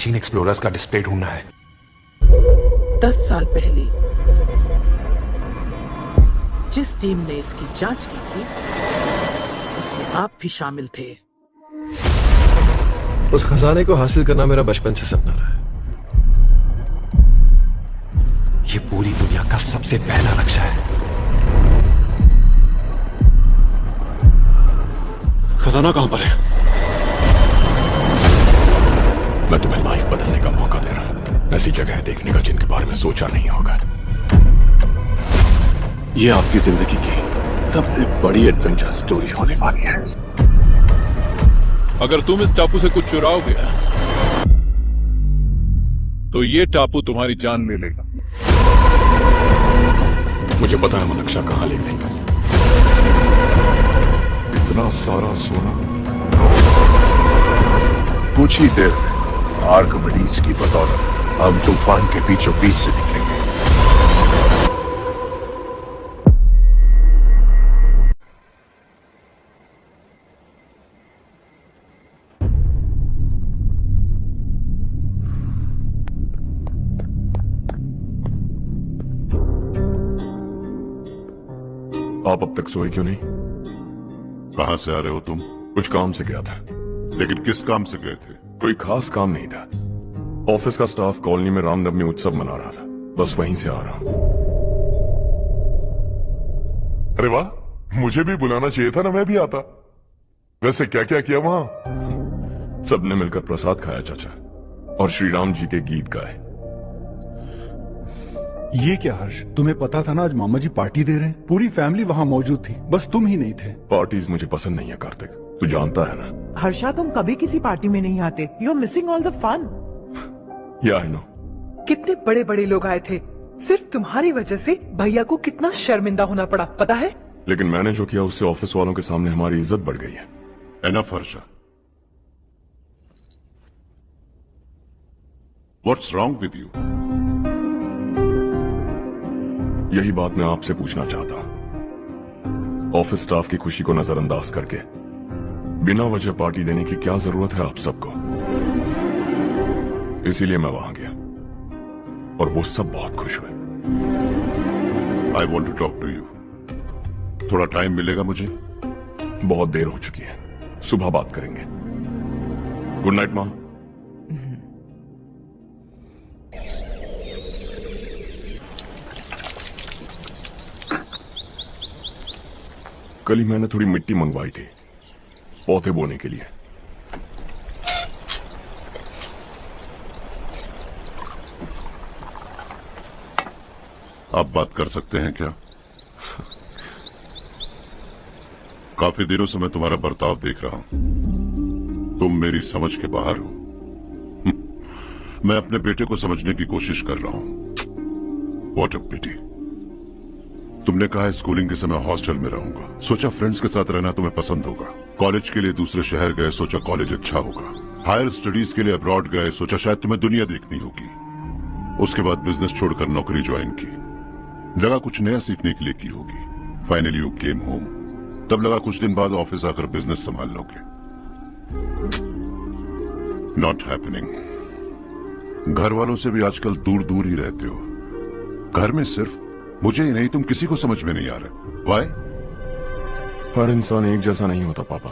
प्राचीन एक्सप्लोरर्स का डिस्प्ले ढूंढना है। 10 साल पहले जिस टीम ने इसकी जांच की थी उसमें आप भी शामिल थे। उस खजाने को हासिल करना मेरा बचपन से सपना रहा है। ये पूरी दुनिया का सबसे पहला नक्शा है। खजाना कहां पर है? मैं तुम्हें लाइफ बदलने का मौका दे रहा हूं। ऐसी जगह देखने का जिनके बारे में सोचा नहीं होगा। ये आपकी जिंदगी की सबसे बड़ी एडवेंचर स्टोरी होने वाली है। अगर तुम इस टापू से कुछ चुराओगे तो ये टापू तुम्हारी जान ले लेगा। मुझे पता है वो नक्शा कहां ले गई। इतना सारा सोना कुछ ही देर में आर्किमिडीज की बदौलत हम तूफान के बीचों बीच से निकलेंगे। आप अब तक सोए क्यों नहीं? कहां से आ रहे हो तुम? कुछ काम से गया था। लेकिन किस काम से गए थे? कोई खास काम नहीं था। ऑफिस का स्टाफ कॉलोनी में रामनवमी उत्सव मना रहा था, बस वहीं से आ रहा हूं। अरे वाह, मुझे भी बुलाना चाहिए था ना, मैं भी आता। वैसे क्या क्या किया वहां? सबने मिलकर प्रसाद खाया चाचा, और श्री राम जी के गीत गाए। ये क्या हर्ष, तुम्हें पता था ना आज मामा जी पार्टी दे रहे हैं? पूरी फैमिली वहाँ मौजूद थी, बस तुम ही नहीं थे। पार्टीज मुझे पसंद नहीं है कार्तिक, तू जानता है ना। हर्षा, तुम कभी किसी पार्टी में नहीं आते। You are missing all the fun. Yeah I no. कितने बड़े बड़े लोग आए थे, सिर्फ तुम्हारी वजह से भैया को कितना शर्मिंदा होना पड़ा, पता है? लेकिन मैंने जो किया उससे ऑफिस वालों के सामने हमारी इज्जत बढ़ गई है। Enough Harsha, what's wrong with you? यही बात मैं आपसे पूछना चाहता हूं। ऑफिस स्टाफ की खुशी को नजरअंदाज करके बिना वजह पार्टी देने की क्या जरूरत है आप सबको? इसीलिए मैं वहां गया और वो सब बहुत खुश हुए। I want to talk to you. थोड़ा टाइम मिलेगा मुझे? बहुत देर हो चुकी है, सुबह बात करेंगे। गुड नाइट मां। कल ही मैंने थोड़ी मिट्टी मंगवाई थी पौधे बोने के लिए। आप बात कर सकते हैं क्या? काफी दिनों से मैं तुम्हारा बर्ताव देख रहा हूं। तुम मेरी समझ के बाहर हो। मैं अपने बेटे को समझने की कोशिश कर रहा हूं। व्हाट अ पिटी। तुमने कहा स्कूलिंग के समय हॉस्टल में रहूंगा, सोचा फ्रेंड्स के साथ रहना तुम्हें पसंद होगा। कॉलेज के लिए दूसरे शहर गए, सोचा कॉलेज अच्छा होगा। हायर स्टडीज के लिए अब्रॉड गए, सोचा शायद तुम्हें दुनिया देखनी होगी। उसके बाद बिजनेस छोड़कर नौकरी ज्वाइन की, लगा कुछ नया सीखने के लिए की होगी। फाइनली यू केम होम, तब लगा कुछ दिन बाद ऑफिस आकर बिजनेस संभाल लोगे। Not happening. घर वालों से भी आजकल दूर दूर ही रहते हो। घर में सिर्फ मुझे ही नहीं, तुम किसी को समझ में नहीं आ रहे। वाई? हर इंसान एक जैसा नहीं होता पापा,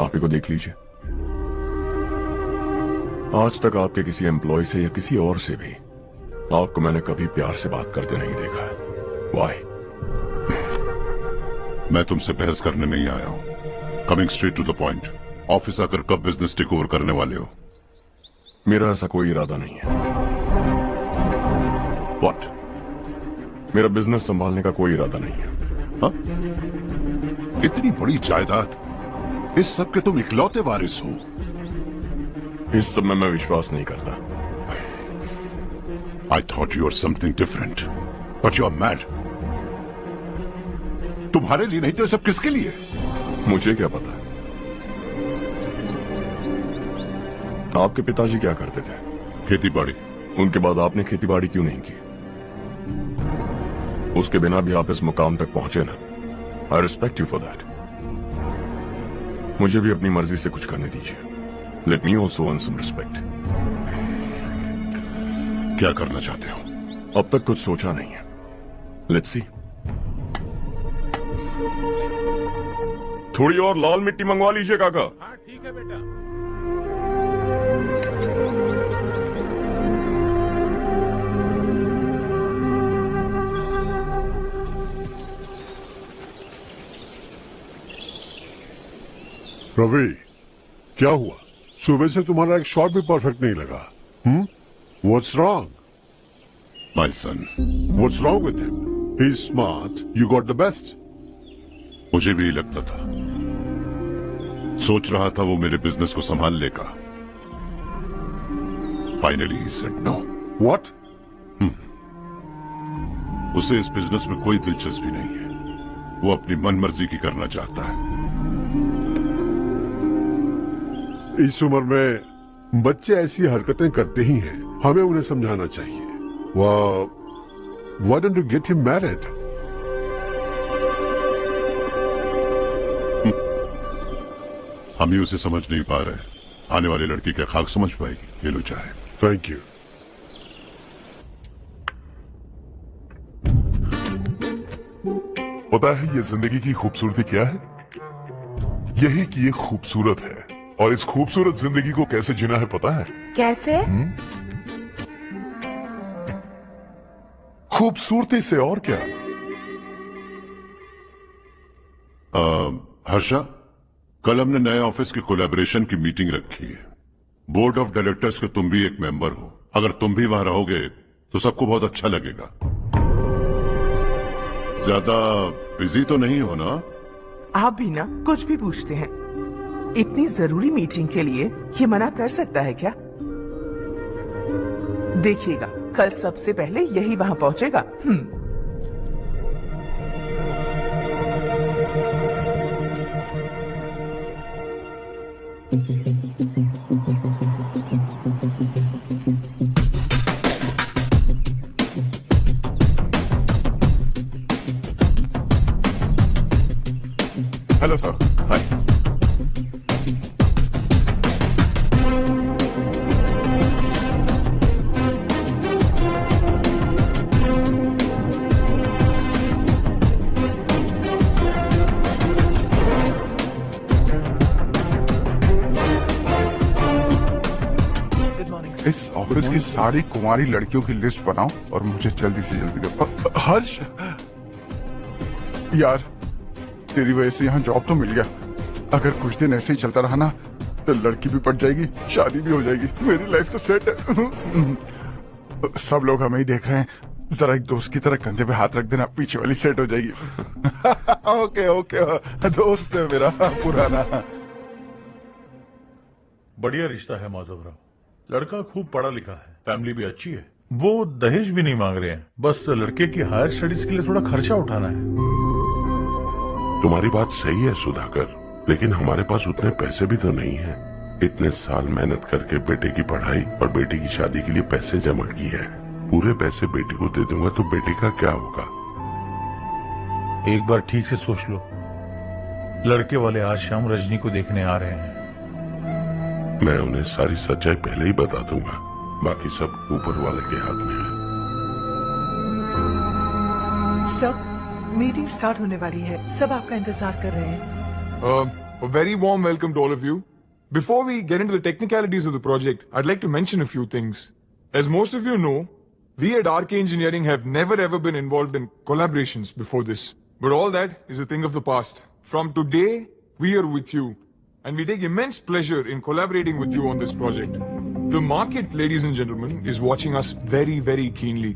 आप ही को देख लीजिए। आज तक आपके किसी एम्प्लॉय से या किसी और से भी आपको मैंने कभी प्यार से बात करते नहीं देखा है। वाई? मैं तुमसे बहस करने नहीं आया हूं। Coming straight to the point. Office आकर कब बिजनेस टेक ओवर करने वाले हो? मेरा ऐसा कोई इरादा नहीं है। व्हाट? मेरा बिजनेस संभालने का कोई इरादा नहीं है। हा? इतनी बड़ी जायदाद, इस सब के तुम इकलौते वारिस हो। इस सब में मैं विश्वास नहीं करता। I thought you were something different, but you are mad. तुम्हारे लिए नहीं तो ये सब किसके लिए? मुझे क्या पता। आपके पिताजी क्या करते थे? खेती बाड़ी। उनके बाद आपने खेती बाड़ी क्यों नहीं की? उसके बिना भी आप इस मुकाम तक पहुंचे ना। I respect you for that. मुझे भी अपनी मर्जी से कुछ करने दीजिए। Let me also earn some respect. क्या करना चाहते हो? अब तक कुछ सोचा नहीं है। Let's see. थोड़ी और लाल मिट्टी मंगवा लीजिए काका। हाँ ठीक है बेटा। रवि, क्या हुआ? सुबह से तुम्हारा एक शॉट भी परफेक्ट नहीं लगा। What's wrong? My son, What's wrong with him? He's smart. You got the best. मुझे भी लगता था, सोच रहा था वो मेरे बिजनेस को संभाल लेगा। Finally he said no. What? उसे इस बिजनेस में कोई दिलचस्पी नहीं है। वो अपनी मनमर्जी की करना चाहता है। इस उम्र में बच्चे ऐसी हरकतें करते ही हैं। हमें उन्हें समझाना चाहिए। Why don't you get him married? हम ही उसे समझ नहीं पा रहे। आने वाली लड़की क्या खाक समझ पाएगी? ये लो चाहे। Thank you. पता है ये जिंदगी की खूबसूरती क्या है? यही कि ये खूबसूरत है, और इस खूबसूरत जिंदगी को कैसे जीना है पता है? कैसे? खूबसूरती से, और क्या। हर्षा, कल हमने नए ऑफिस की कोलैबोरेशन की मीटिंग रखी है। बोर्ड ऑफ डायरेक्टर्स के तुम भी एक मेंबर हो। अगर तुम भी वहां रहोगे तो सबको बहुत अच्छा लगेगा। ज्यादा बिजी तो नहीं हो ना? आप भी ना कुछ भी पूछते हैं। इतनी जरूरी मीटिंग के लिए ये मना कर सकता है क्या? देखिएगा, कल सबसे पहले यही वहां पहुंचेगा। Hello sir. हाय। इस ऑफिस की सारी कुंवारी लड़कियों की लिस्ट बनाओ और मुझे जल्दी से जल्दी दो। हर्ष, यार तेरी वजह से यहाँ जॉब तो मिल गया। अगर कुछ दिन ऐसे ही चलता रहा ना तो लड़की भी पट जाएगी, शादी भी हो जाएगी, मेरी लाइफ तो सेट है। सब लोग हमें ही देख रहे हैं, जरा एक दोस्त की तरह कंधे पे हाथ रख देना, पीछे वाली सेट हो जाएगी। ओके ओके, दोस्त है मेरा पुराना। बढ़िया रिश्ता है माधवराव। लड़का खूब पढ़ा लिखा है, फैमिली भी अच्छी है। वो दहेज भी नहीं मांग रहे हैं, बस लड़के की हायर स्टडीज के लिए थोड़ा खर्चा उठाना है। तुम्हारी बात सही है सुधाकर, लेकिन हमारे पास उतने पैसे भी तो नहीं है। इतने साल मेहनत करके बेटे की पढ़ाई और बेटी की शादी के लिए पैसे जमा किए हैं। पूरे पैसे बेटी को दे दूंगा तो बेटे का क्या होगा? एक बार ठीक से सोच लो। लड़के वाले आज शाम रजनी को देखने आ रहे हैं। मैं उन्हें सारी सच्चाई पहले ही बता दूंगा, बाकी सब ऊपर वाले के हाथ में है। सब मीटिंग स्टार्ट होने वाली है, सब आपका इंतजार कर रहे हैं। A very warm welcome to all of you. Before we get into the technicalities of the project, I'd like to mention a few things. As most of you know, we at RK Engineering have never ever been involved in collaborations before this. But all that is a thing of the past. From today, we are with you. And we take immense pleasure in collaborating with you on this project. The market, ladies and gentlemen, is watching us very, very keenly.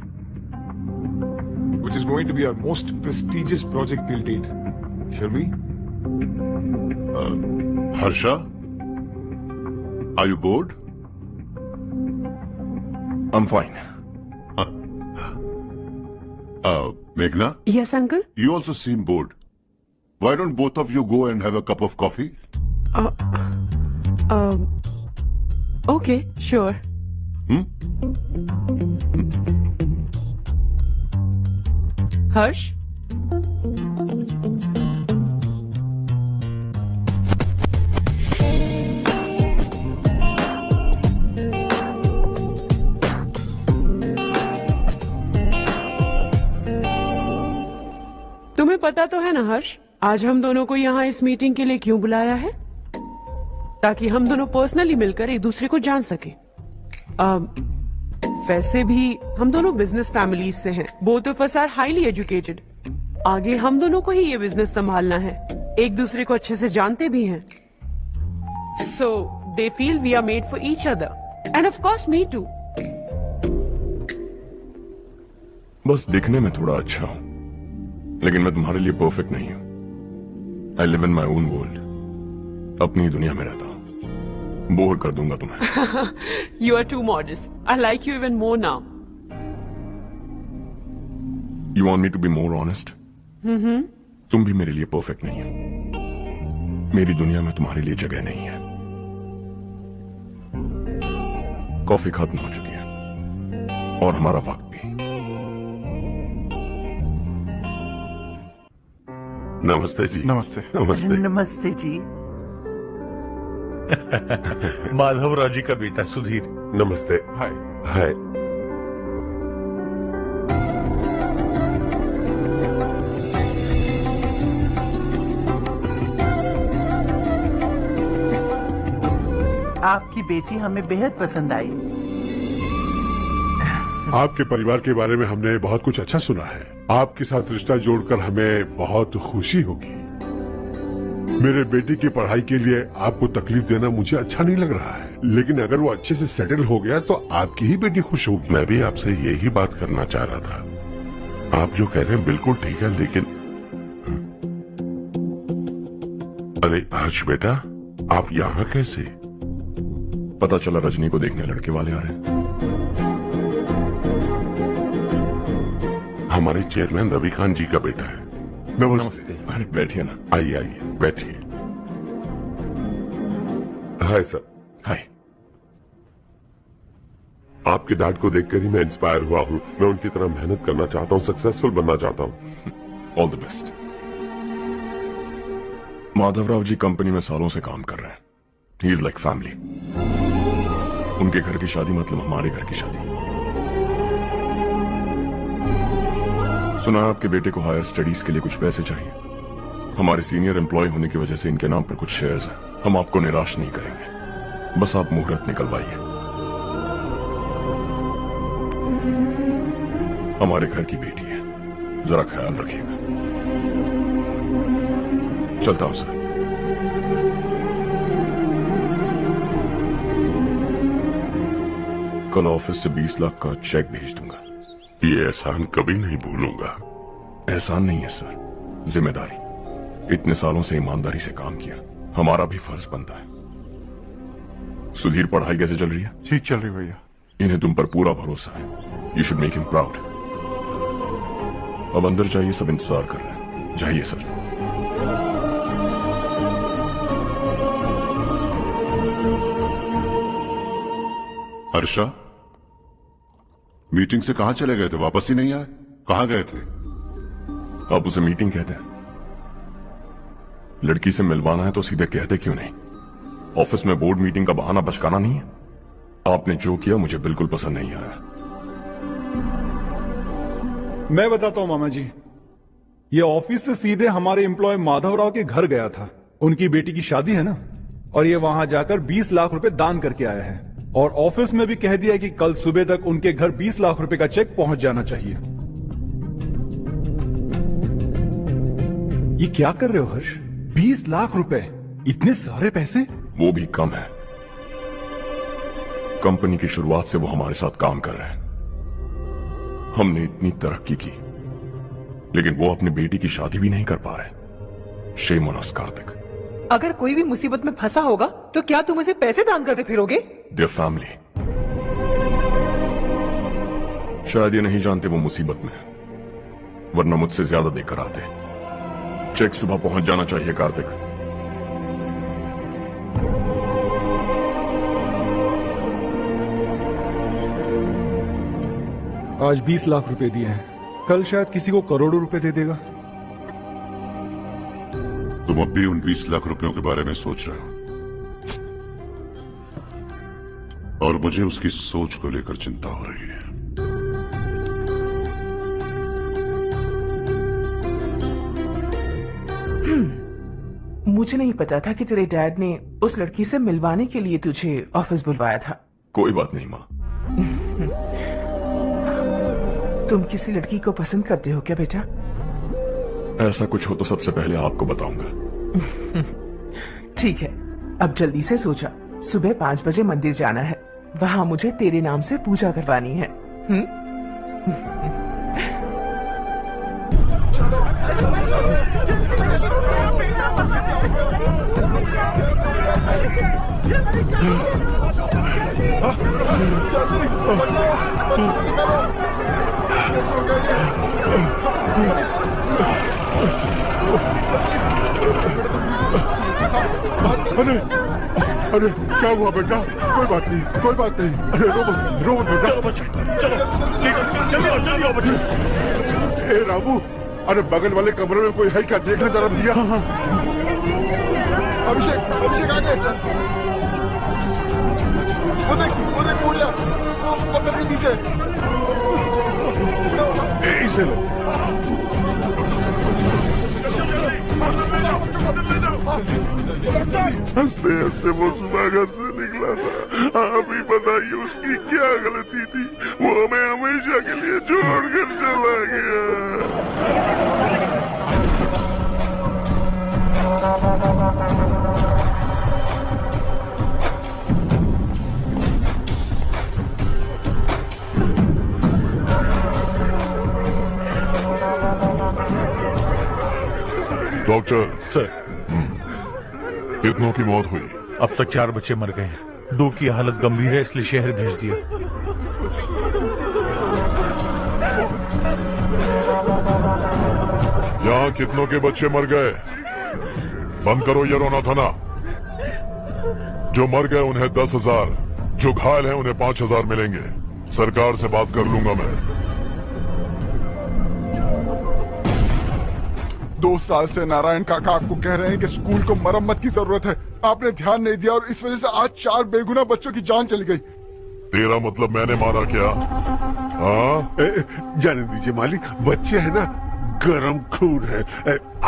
Which is going to be our most prestigious project till date. Shall we? Harsha, are you bored? I'm fine. Meghna? Yes, uncle? You also seem bored. Why don't both of you go and have a cup of coffee? Okay, sure. Harsh? तुम्हें पता तो है ना हर्ष, आज हम दोनों को यहाँ इस मीटिंग के लिए क्यों बुलाया है? ताकि हम दोनों पर्सनली मिलकर एक दूसरे को जान सके। वैसे भी हम दोनों बिजनेस फैमिलीज से हैं। Both of us are highly educated. आगे हम दोनों को ही ये बिजनेस संभालना है। एक दूसरे को अच्छे से जानते भी हैं। So they feel we are made for each other and of course me too. बस दिखने में थोड़ा अच्छा हूं, लेकिन मैं तुम्हारे लिए परफेक्ट नहीं हूं। I live in my own world. अपनी दुनिया में रहता हूं। बोर कर दूंगा तुम्हें। You are too modest. I like you even more now. You want me to be more honest? तुम भी मेरे लिए परफेक्ट नहीं हो। मेरी दुनिया में तुम्हारे लिए जगह नहीं है। कॉफी खत्म हो चुकी है और हमारा वक्त भी। नमस्ते जी। नमस्ते। नमस्ते। नमस्ते जी। माधवराव जी का बेटा सुधीर। नमस्ते। हाय। हाय। आपकी बेटी हमें बेहद पसंद आई। आपके परिवार के बारे में हमने बहुत कुछ अच्छा सुना है। आपके साथ रिश्ता जोड़कर हमें बहुत खुशी होगी। मेरे बेटे की पढ़ाई के लिए आपको तकलीफ देना मुझे अच्छा नहीं लग रहा है, लेकिन अगर वो अच्छे से सेटल हो गया तो आपकी ही बेटी खुश होगी। मैं भी आपसे यही बात करना चाह रहा था। आप जो कह रहे हैं बिल्कुल ठीक है, लेकिन अरे हर्ष बेटा, आप यहाँ कैसे? पता चला रजनी को देखने लड़के वाले आ रहे हैं। हमारे चेयरमैन रविकांत जी का बेटा है। नमस्ते। अरे बैठिए ना। आइए आइए बैठिए। Hi sir. हाय। आपके डैड को देखकर ही मैं इंस्पायर हुआ हूँ। मैं उनकी तरह मेहनत करना चाहता हूँ, सक्सेसफुल बनना चाहता हूँ। All the best. Madhavrao ji company में सालों से काम कर रहे हैं। He is like family. उनके घर की शादी मतलब हमारे घर की शादी। सुना आपके बेटे को हायर स्टडीज के लिए कुछ पैसे चाहिए। हमारे सीनियर एम्प्लॉय होने की वजह से इनके नाम पर कुछ शेयर्स हैं। हम आपको निराश नहीं करेंगे, बस आप मुहूर्त निकलवाइए। हमारे घर की बेटी है, जरा ख्याल रखिएगा। चलता हूं सर। कल ऑफिस से 20 लाख का चेक भेज दूंगा। ये एहसान कभी नहीं भूलूंगा। एहसान नहीं है सर, जिम्मेदारी। इतने सालों से ईमानदारी से काम किया, हमारा भी फर्ज बनता है। सुधीर, पढ़ाई कैसे चल रही है? ठीक चल रही भैया। इन्हें तुम पर पूरा भरोसा है। You should make him proud. अब अंदर जाइए, सब इंतजार कर रहे हैं। जाइए सर। हर्षा, मीटिंग से कहाँ चले गए थे? वापस ही नहीं आए? कहाँ गए थे? आप उसे मीटिंग कहते हैं? लड़की से मिलवाना है तो सीधे कहते क्यों नहीं? ऑफिस में बोर्ड मीटिंग का बहाना बचकाना नहीं है। आपने जो किया मुझे बिल्कुल पसंद नहीं आया। मैं बताता हूं मामा जी, ये ऑफिस से सीधे हमारे एम्प्लॉय माधवराव के घर गया था। उनकी बेटी की शादी है ना, और ये वहां जाकर 20 लाख रुपए दान करके आया है। और ऑफिस में भी कह दिया कि कल सुबह तक उनके घर 20 लाख रुपए का चेक पहुंच जाना चाहिए। ये क्या कर रहे हो हर्ष? 20 लाख रुपए, इतने सारे पैसे? वो भी कम है। कंपनी की शुरुआत से वो हमारे साथ काम कर रहे हैं। हमने इतनी तरक्की की, लेकिन वो अपनी बेटी की शादी भी नहीं कर पा रहे। Shame on us Kartik. अगर कोई भी मुसीबत में फंसा होगा तो क्या तुम उसे पैसे दान करते फिरोगे? Their family. शायद ये नहीं जानते वो मुसीबत में है, वरना मुझसे ज्यादा देकर आते। चेक सुबह पहुंच जाना चाहिए कार्तिक। आज 20 लाख रुपए दिए हैं, कल शायद किसी को करोड़ों रुपए दे देगा। तुम अब भी उन 20 लाख रुपयों के बारे में सोच रहे हो, और मुझे उसकी सोच को लेकर चिंता हो रही है। मुझे नहीं पता था कि तेरे डैड ने उस लड़की से मिलवाने के लिए तुझे ऑफिस बुलवाया था। कोई बात नहीं माँ। तुम किसी लड़की को पसंद करते हो क्या बेटा? ऐसा कुछ हो तो सबसे पहले आपको बताऊंगा। ठीक है, अब जल्दी से सो जा। सुबह 5 बजे मंदिर जाना है, वहाँ मुझे तेरे नाम से पूजा करवानी है। अरे क्या हुआ बेटा? कोई बात नहीं, कोई बात नहीं। अरे रो मत बेटा। चलो बच्चे, चलो जल्दी आओ बच्चे। ए रामू, अरे बगल वाले कमरे में कोई है क्या? देखना जरा भैया। अभिषेक, अभिषेक आ गए। वो देख बुढ़िया, वो पत्थर के नीचे। इसे लो। हंसते हंसते वो सुबह घर से निकला था। आप ही बताइए उसकी क्या गलती थी? वो हमें हमेशा के लिए छोड़कर चला गया। डॉक्टर सर, कितनों की मौत हुई? अब तक 4 बच्चे मर गए हैं। 2 की हालत गंभीर है, इसलिए शहर भेज दिया। यहाँ कितनों के बच्चे मर गए? बंद करो ये रोना धोना। जो मर गए उन्हें 10,000, जो घायल हैं उन्हें 5,000 मिलेंगे। सरकार से बात कर लूंगा मैं। 2 साल से नारायण काका आपको कह रहे हैं कि स्कूल को मरम्मत की जरूरत है। आपने ध्यान नहीं दिया और इस वजह से आज 4 बेगुनाह बच्चों की जान चली गई। तेरा मतलब मैंने मारा क्या? हाँ? जाने दीजिए मालिक, बच्चे हैं ना, गरम खून है।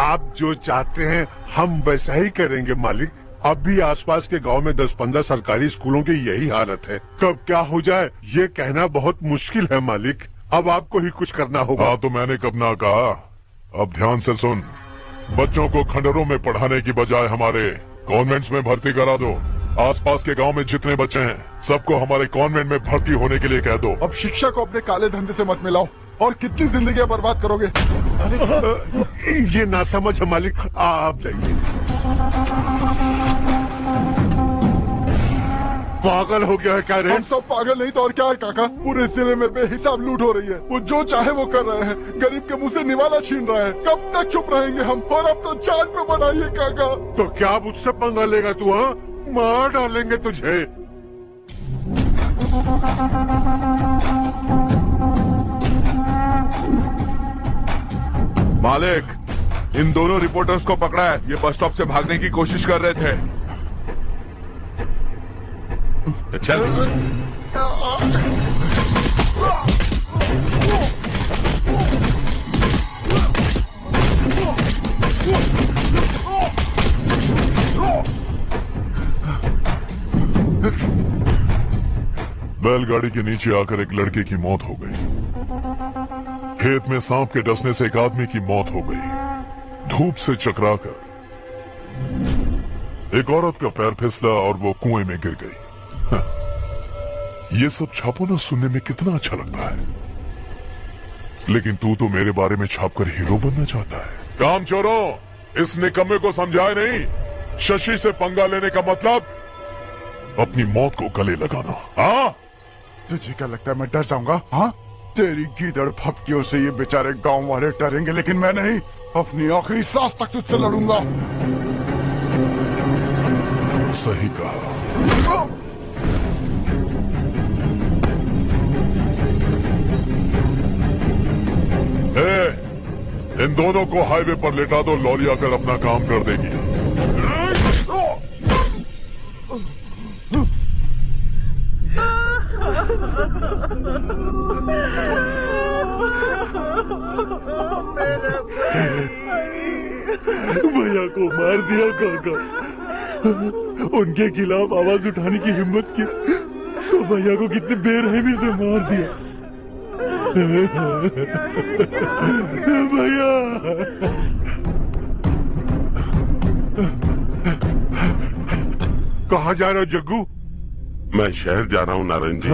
आप जो चाहते हैं हम वैसा ही करेंगे मालिक। अब भी आसपास के गांव में 10-15 सरकारी स्कूलों की यही हालत है। कब क्या हो जाए ये कहना बहुत मुश्किल है मालिक। अब आपको ही कुछ करना होगा। हाँ तो मैंने कब ना कहा। अब ध्यान से सुन, बच्चों को खंडरों में पढ़ाने की बजाय हमारे कॉन्वेंट्स में भर्ती करा दो। आसपास के गांव में जितने बच्चे हैं सबको हमारे कॉन्वेंट में भर्ती होने के लिए कह दो। अब शिक्षा को अपने काले धंधे से मत मिलाओ। और कितनी जिंदगियां बर्बाद करोगे? ये ना समझ है मालिक, आप जाइए। पागल हो गया है क्या रे? हम सब पागल नहीं तो और क्या है काका। पूरे जिले में बेहिसाब लूट हो रही है। वो जो चाहे वो कर रहे हैं। गरीब के मुंह से निवाला छीन रहे हैं। कब तक चुप रहेंगे हम? और अब तो जान पे बनाइए काका। तो क्या मुझसे पंगा लेगा तू? हाँ, मार डालेंगे तुझे। मालिक, इन दोनों रिपोर्टर्स को पकड़ा है। ये बस स्टॉप से भागने की कोशिश कर रहे थे। चल। बैलगाड़ी के नीचे आकर एक लड़के की मौत हो गई। खेत में सांप के डसने से एक आदमी की मौत हो गई, धूप से चकराकर। एक औरत का पैर फिसला और वो कुएं में गिर गई। ये सब छापो ना सुनने में कितना अच्छा लगता है, लेकिन तू तो मेरे बारे में छापकर हीरो बनना चाहता है। काम चोरों, इस निकम्मे को समझाए नहीं। शशि से पंगा लेने का मतलब अपनी मौत को गले लगाना। हाँ, तुझे क्या लगता है मैं डर जाऊंगा? हाँ, तेरी गीदड़ फपकियों से ये बेचारे गांव वाले डरेंगे, लेकिन मैं नहीं। अपनी आखिरी सांस तक तुझसे लड़ूंगा। सही कहा। इन दोनों को हाईवे पर लेटा दो। लॉरी आकर अपना काम कर देगी। भैया को मार दिया काका। उनके खिलाफ आवाज उठाने की हिम्मत की तो भैया को कितने बेरहमी से मार दिया। भैया कहाँ जा रहे हो जग्गू? मैं शहर जा रहा हूँ नारायण जी।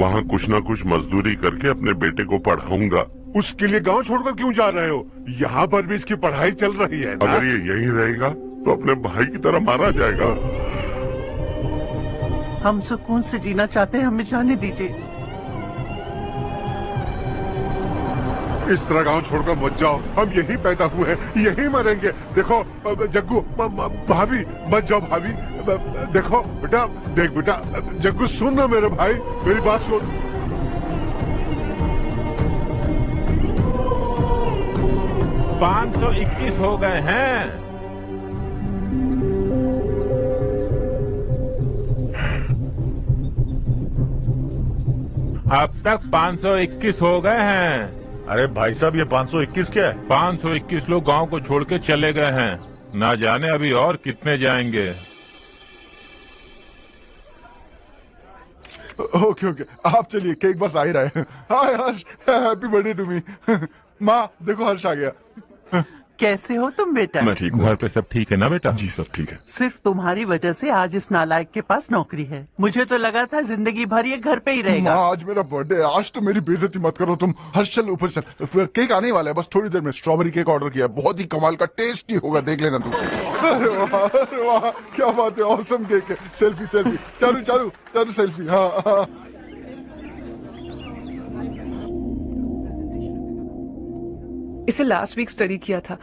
वहाँ कुछ ना कुछ मजदूरी करके अपने बेटे को पढ़ाऊंगा। उसके लिए गांव छोड़कर क्यों जा रहे हो? यहाँ पर भी इसकी पढ़ाई चल रही है ना? अगर ये यहीं रहेगा तो अपने भाई की तरह मारा जाएगा। हम सुकून से जीना चाहते हैं, हमें जाने दीजिए। इस तरह गांव छोड़कर मत जाओ, हम यहीं पैदा हुए हैं, यहीं मरेंगे। देखो जग्गू, भाभी मत जाओ भाभी। देखो बेटा, देख बेटा, जग्गू सुन ना मेरे भाई, मेरी बात सुन। 521 हो गए हैं। अब तक 521 हो गए हैं। अरे भाई साहब, ये 521 क्या है? 521 लोग गांव को छोड़ के चले गए हैं। ना जाने अभी और कितने जाएंगे। ओके ओके, आप चलिए, केक बस आ ही रहा है। हाय हर्ष, हैप्पी बर्थडे टू मी। माँ देखो, हर्ष आ गया। कैसे हो तुम बेटा? मैं ठीक हूँ। घर पे सब ठीक है ना बेटा? जी सब ठीक है। सिर्फ तुम्हारी वजह से आज इस नालायक के पास नौकरी है। मुझे तो लगा था जिंदगी भर ये घर पे ही रहेगा। माँ आज मेरा बर्थडे है, आज तो मेरी बेइज्जती मत करो तुम। हर्ष चल ऊपर चल, केक आने वाला है बस थोड़ी देर में। स्ट्रॉबेरी केक ऑर्डर किया, बहुत ही कमाल का, टेस्टी होगा, देख लेना तू। अरे वाह, क्या बात है, ऑसम केक है। सेल्फी सेल्फी, चालू चालू चालू सेल्फी। हाँ इसे लास्ट वीक स्टडी किया था।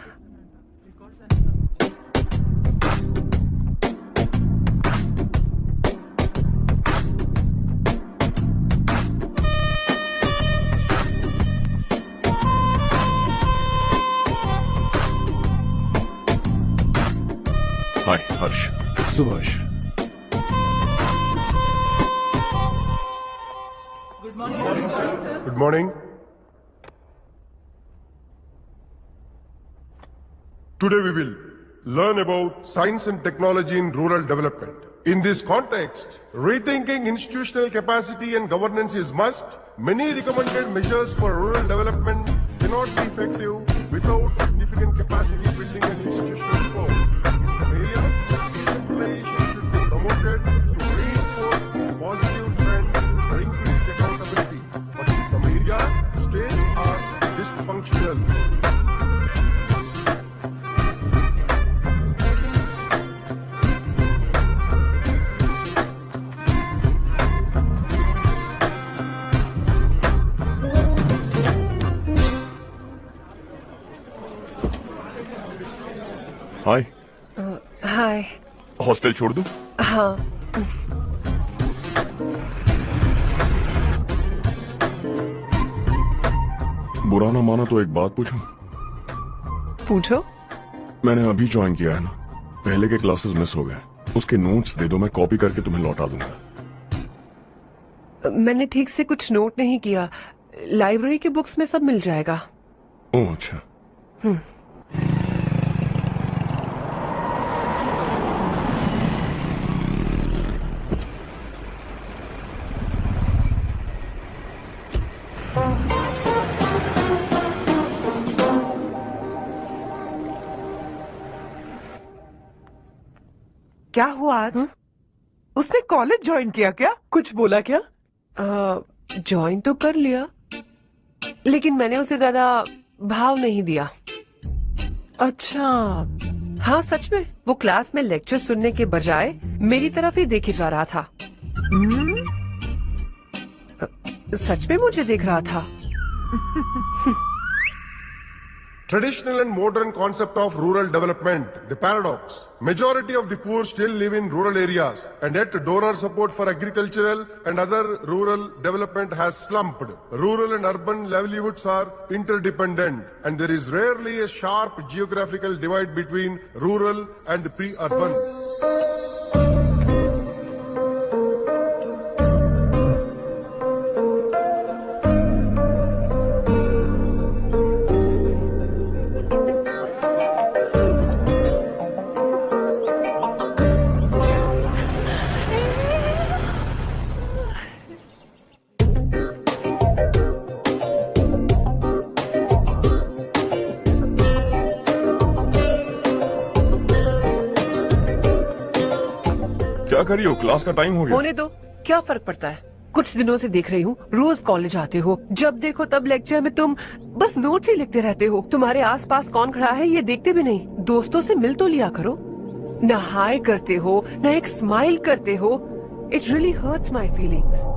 हाय हर्ष। Subhash. Good morning. Today we will learn about science and technology in rural development. In this context, rethinking institutional capacity and governance is must. Many recommended measures for rural development cannot be effective without significant capacity building and institutional support. In some areas, decentralization should be promoted to reinforce positive trend for increased accountability. But in some areas, states are dysfunctional. Hi. Hi. Hostel छोड़ दूं? हाँ। बुरा ना माना तो एक बात पूछूं? पूछो। मैंने अभी ज्वाइन किया है ना, पहले के क्लासेस मिस हो गए। उसके नोट्स दे दो, मैं कॉपी करके तुम्हें लौटा दूंगा। मैंने ठीक से कुछ नोट नहीं किया। लाइब्रेरी के बुक्स में सब मिल जाएगा। ओह अच्छा। क्या हुआ आज? उसने कॉलेज ज्वाइन किया क्या? कुछ बोला क्या? ज्वाइन तो कर लिया, लेकिन मैंने उसे ज्यादा भाव नहीं दिया। अच्छा। हाँ सच में, वो क्लास में लेक्चर सुनने के बजाय मेरी तरफ ही देखे जा रहा था। सच में मुझे देख रहा था। Traditional and modern concept of rural development, the paradox. Majority of the poor still live in rural areas, and yet donor support for agricultural and other rural development has slumped. Rural and urban livelihoods are interdependent, and there is rarely a sharp geographical divide between rural and pre-urban. क्या करी हो? Class का time हो गया। होने दो, क्या फर्क पड़ता है? कुछ दिनों से देख रही हूँ रोज कॉलेज आते हो, जब देखो तब लेक्चर में तुम बस नोट्स ही लिखते रहते हो। तुम्हारे आसपास कौन खड़ा है ये देखते भी नहीं। दोस्तों से मिल तो लिया करो। न हाय करते हो, न एक स्माइल करते हो। It really hurts my feelings.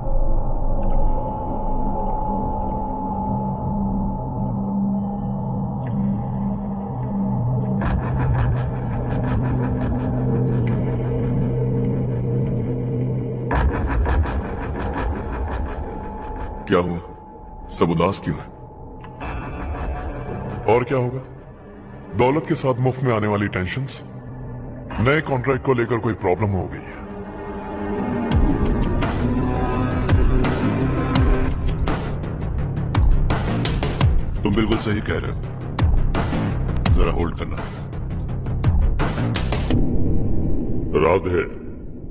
क्या हुआ? सब उदास क्यों है? और क्या होगा? दौलत के साथ मुफ्त में आने वाली टेंशन्स। नए कॉन्ट्रैक्ट को लेकर कोई प्रॉब्लम हो गई है। तुम बिल्कुल सही कह रहे हो। जरा होल्ड करना। राधे,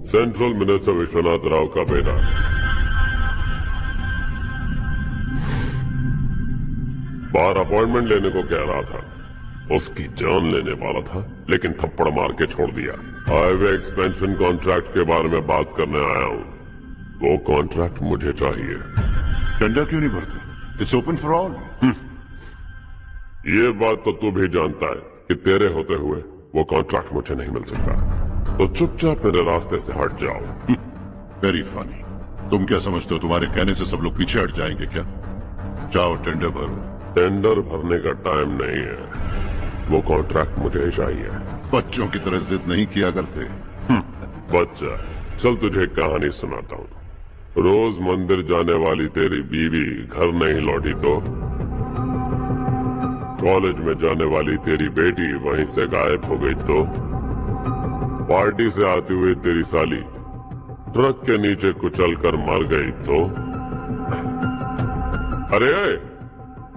सेंट्रल मिनिस्टर विश्वनाथ राव का बेटा। बाहर अपॉइंटमेंट लेने को कह रहा था। उसकी जान लेने वाला था, लेकिन थप्पड़ मार के छोड़ दिया। हाईवे एक्सपेंशन कॉन्ट्रैक्ट के बारे में बात करने आया हूँ। वो कॉन्ट्रैक्ट मुझे चाहिए। टेंडर क्यों नहीं भरते? It's open for all. ये बात तो तू भी जानता है कि तेरे होते हुए वो कॉन्ट्रैक्ट मुझे नहीं मिल सकता। तो चुपचाप मेरे रास्ते से हट जाओ। Very funny. तुम क्या समझते हो तुम्हारे कहने से सब लोग पीछे हट जाएंगे क्या? जाओ टेंडर भरो। टेंडर भरने का टाइम नहीं है। वो कॉन्ट्रैक्ट मुझे ही चाहिए। बच्चों की तरह जिद नहीं किया करते। बच्चा, चल तुझे एक कहानी सुनाता हूँ। रोज मंदिर जाने वाली तेरी बीवी घर नहीं लौटी तो कॉलेज में जाने वाली तेरी बेटी वहीं से गायब हो गई तो पार्टी से आती हुई तेरी साली ट्रक के नीचे कुचल कर मर गई तो अरे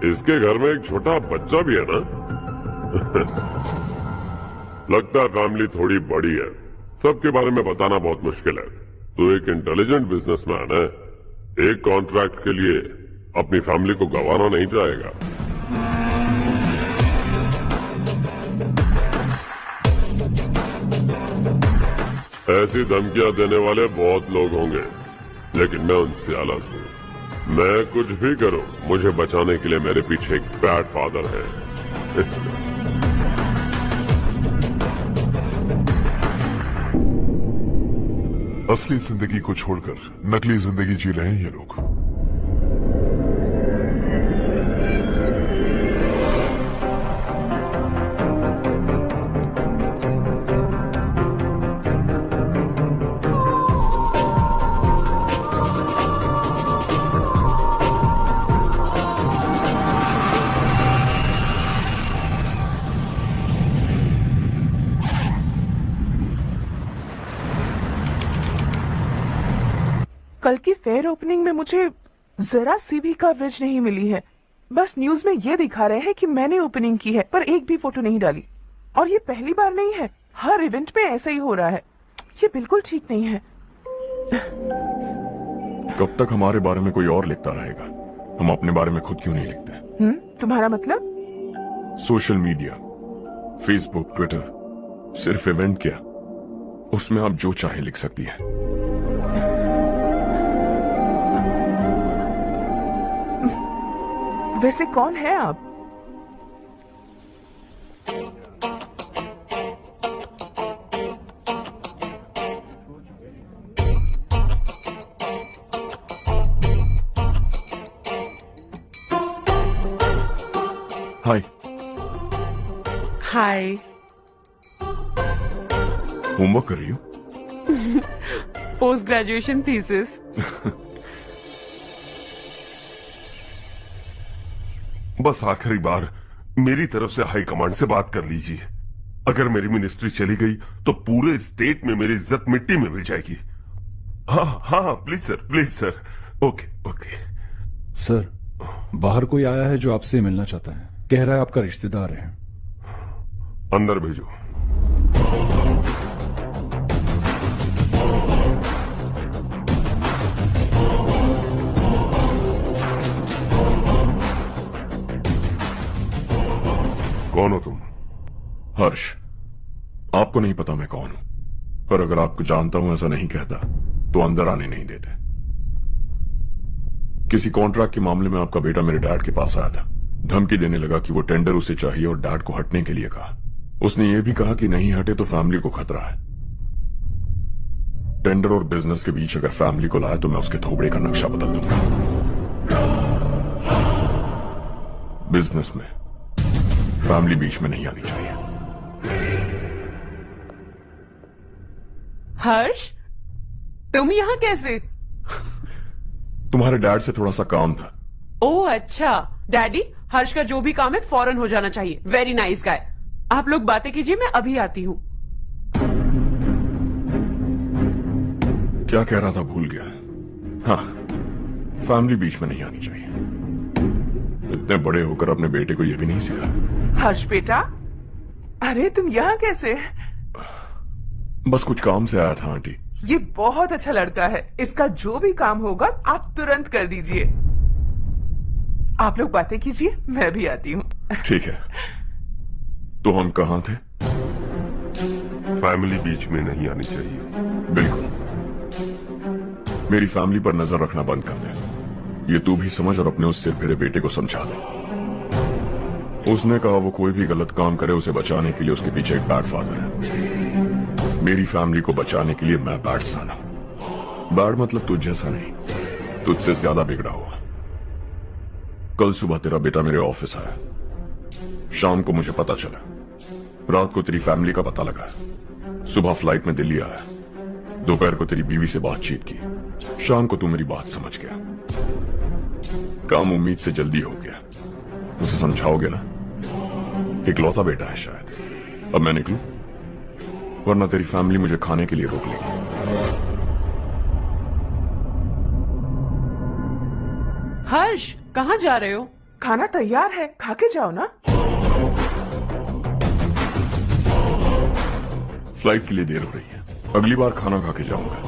इसके घर में एक छोटा बच्चा भी है ना। लगता है फैमिली थोड़ी बड़ी है। सबके बारे में बताना बहुत मुश्किल है। तू एक इंटेलिजेंट बिजनेसमैन है। एक कॉन्ट्रैक्ट के लिए अपनी फैमिली को गंवाना नहीं चाहेगा। ऐसी धमकियां देने वाले बहुत लोग होंगे, लेकिन मैं उनसे अलग हूँ। मैं कुछ भी करूं, मुझे बचाने के लिए मेरे पीछे एक बैड फादर है। असली जिंदगी को छोड़कर नकली जिंदगी जी रहे हैं ये लोग। कल की फेयर ओपनिंग में मुझे जरा सी भी कवरेज नहीं मिली है। बस न्यूज में ये दिखा रहे हैं कि मैंने ओपनिंग की है, पर एक भी फोटो नहीं डाली। और ये पहली बार नहीं है, हर इवेंट पे ऐसा ही हो रहा है। ये बिल्कुल ठीक नहीं है। कब तक हमारे बारे में कोई और लिखता रहेगा? हम अपने बारे में खुद क्यों नहीं लिखते? तुम्हारा मतलब? सोशल मीडिया, फेसबुक, ट्विटर, सिर्फ इवेंट क्या, उसमें आप जो चाहे लिख सकती है। वैसे कौन है आप? हाय। हाय। होमवर्क कर रही हो? Post graduation thesis. बस आखिरी बार मेरी तरफ से हाई कमांड से बात कर लीजिए। अगर मेरी मिनिस्ट्री चली गई तो पूरे स्टेट में मेरी इज्जत मिट्टी में मिल जाएगी। हाँ हाँ हाँ, please sir, please sir. Okay okay. Sir, बाहर कोई आया है जो आपसे मिलना चाहता है। कह रहा है आपका रिश्तेदार है। अंदर भेजो। कौन हो तुम? हर्ष। आपको नहीं पता मैं कौन हूं? पर अगर आपको जानता हूं ऐसा नहीं कहता तो अंदर आने नहीं देते। किसी कॉन्ट्रैक्ट के मामले में आपका बेटा मेरे डैड के पास आया था, धमकी देने लगा कि वो टेंडर उसे चाहिए और डैड को हटने के लिए कहा। उसने ये भी कहा कि नहीं हटे तो फैमिली को खतरा है। टेंडर और बिजनेस के बीच अगर फैमिली को लाया तो मैं उसके थोबड़े का नक्शा बदल दूंगा। बिजनेस में फैमिली बीच में नहीं आनी चाहिए। हर्ष, तुम यहाँ कैसे? तुम्हारे डैड से थोड़ा सा काम था। ओह अच्छा, डैडी, हर्ष का जो भी काम है फौरन हो जाना चाहिए। Very nice guy. आप लोग बातें कीजिए, मैं अभी आती हूँ। क्या कह रहा था भूल गया। हाँ, फैमिली बीच में नहीं आनी चाहिए। इतने बड़े होकर अपने बेटे को यह भी नहीं सिखाया। हर्ष बेटा, अरे तुम यहाँ कैसे? बस कुछ काम से आया था आंटी। ये बहुत अच्छा लड़का है, इसका जो भी काम होगा आप तुरंत कर दीजिए। आप लोग बातें कीजिए, मैं भी आती हूँ। ठीक है। तो हम कहाँ थे? फैमिली बीच में नहीं आनी चाहिए। बिल्कुल। मेरी फैमिली पर नजर रखना बंद कर दे। ये तू भी समझ और अपने उस सिर फिरे बेटे को समझा दे। उसने कहा वो कोई भी गलत काम करे उसे बचाने के लिए उसके पीछे एक बैड फादर है। मेरी फैमिली को बचाने के लिए मैं बैड सन हूं। बैड मतलब तुझ जैसा नहीं, तुझसे ज्यादा बिगड़ा हुआ। कल सुबह तेरा बेटा मेरे ऑफिस आया। शाम को मुझे पता चला, रात को तेरी फैमिली का पता लगा, सुबह फ्लाइट में दिल्ली आया, दोपहर को तेरी बीवी से बातचीत की, शाम को तू मेरी बात समझ गया। काम उम्मीद से जल्दी हो गया। उसे समझाओगे ना? इकलौता बेटा है शायद। अब मैं निकलूं, वरना तेरी फैमिली मुझे खाने के लिए रोक लेगी। हर्ष, कहाँ जा रहे हो? खाना तैयार है, खा के जाओ ना। फ्लाइट के लिए देर हो रही है, अगली बार खाना खा के जाऊंगा।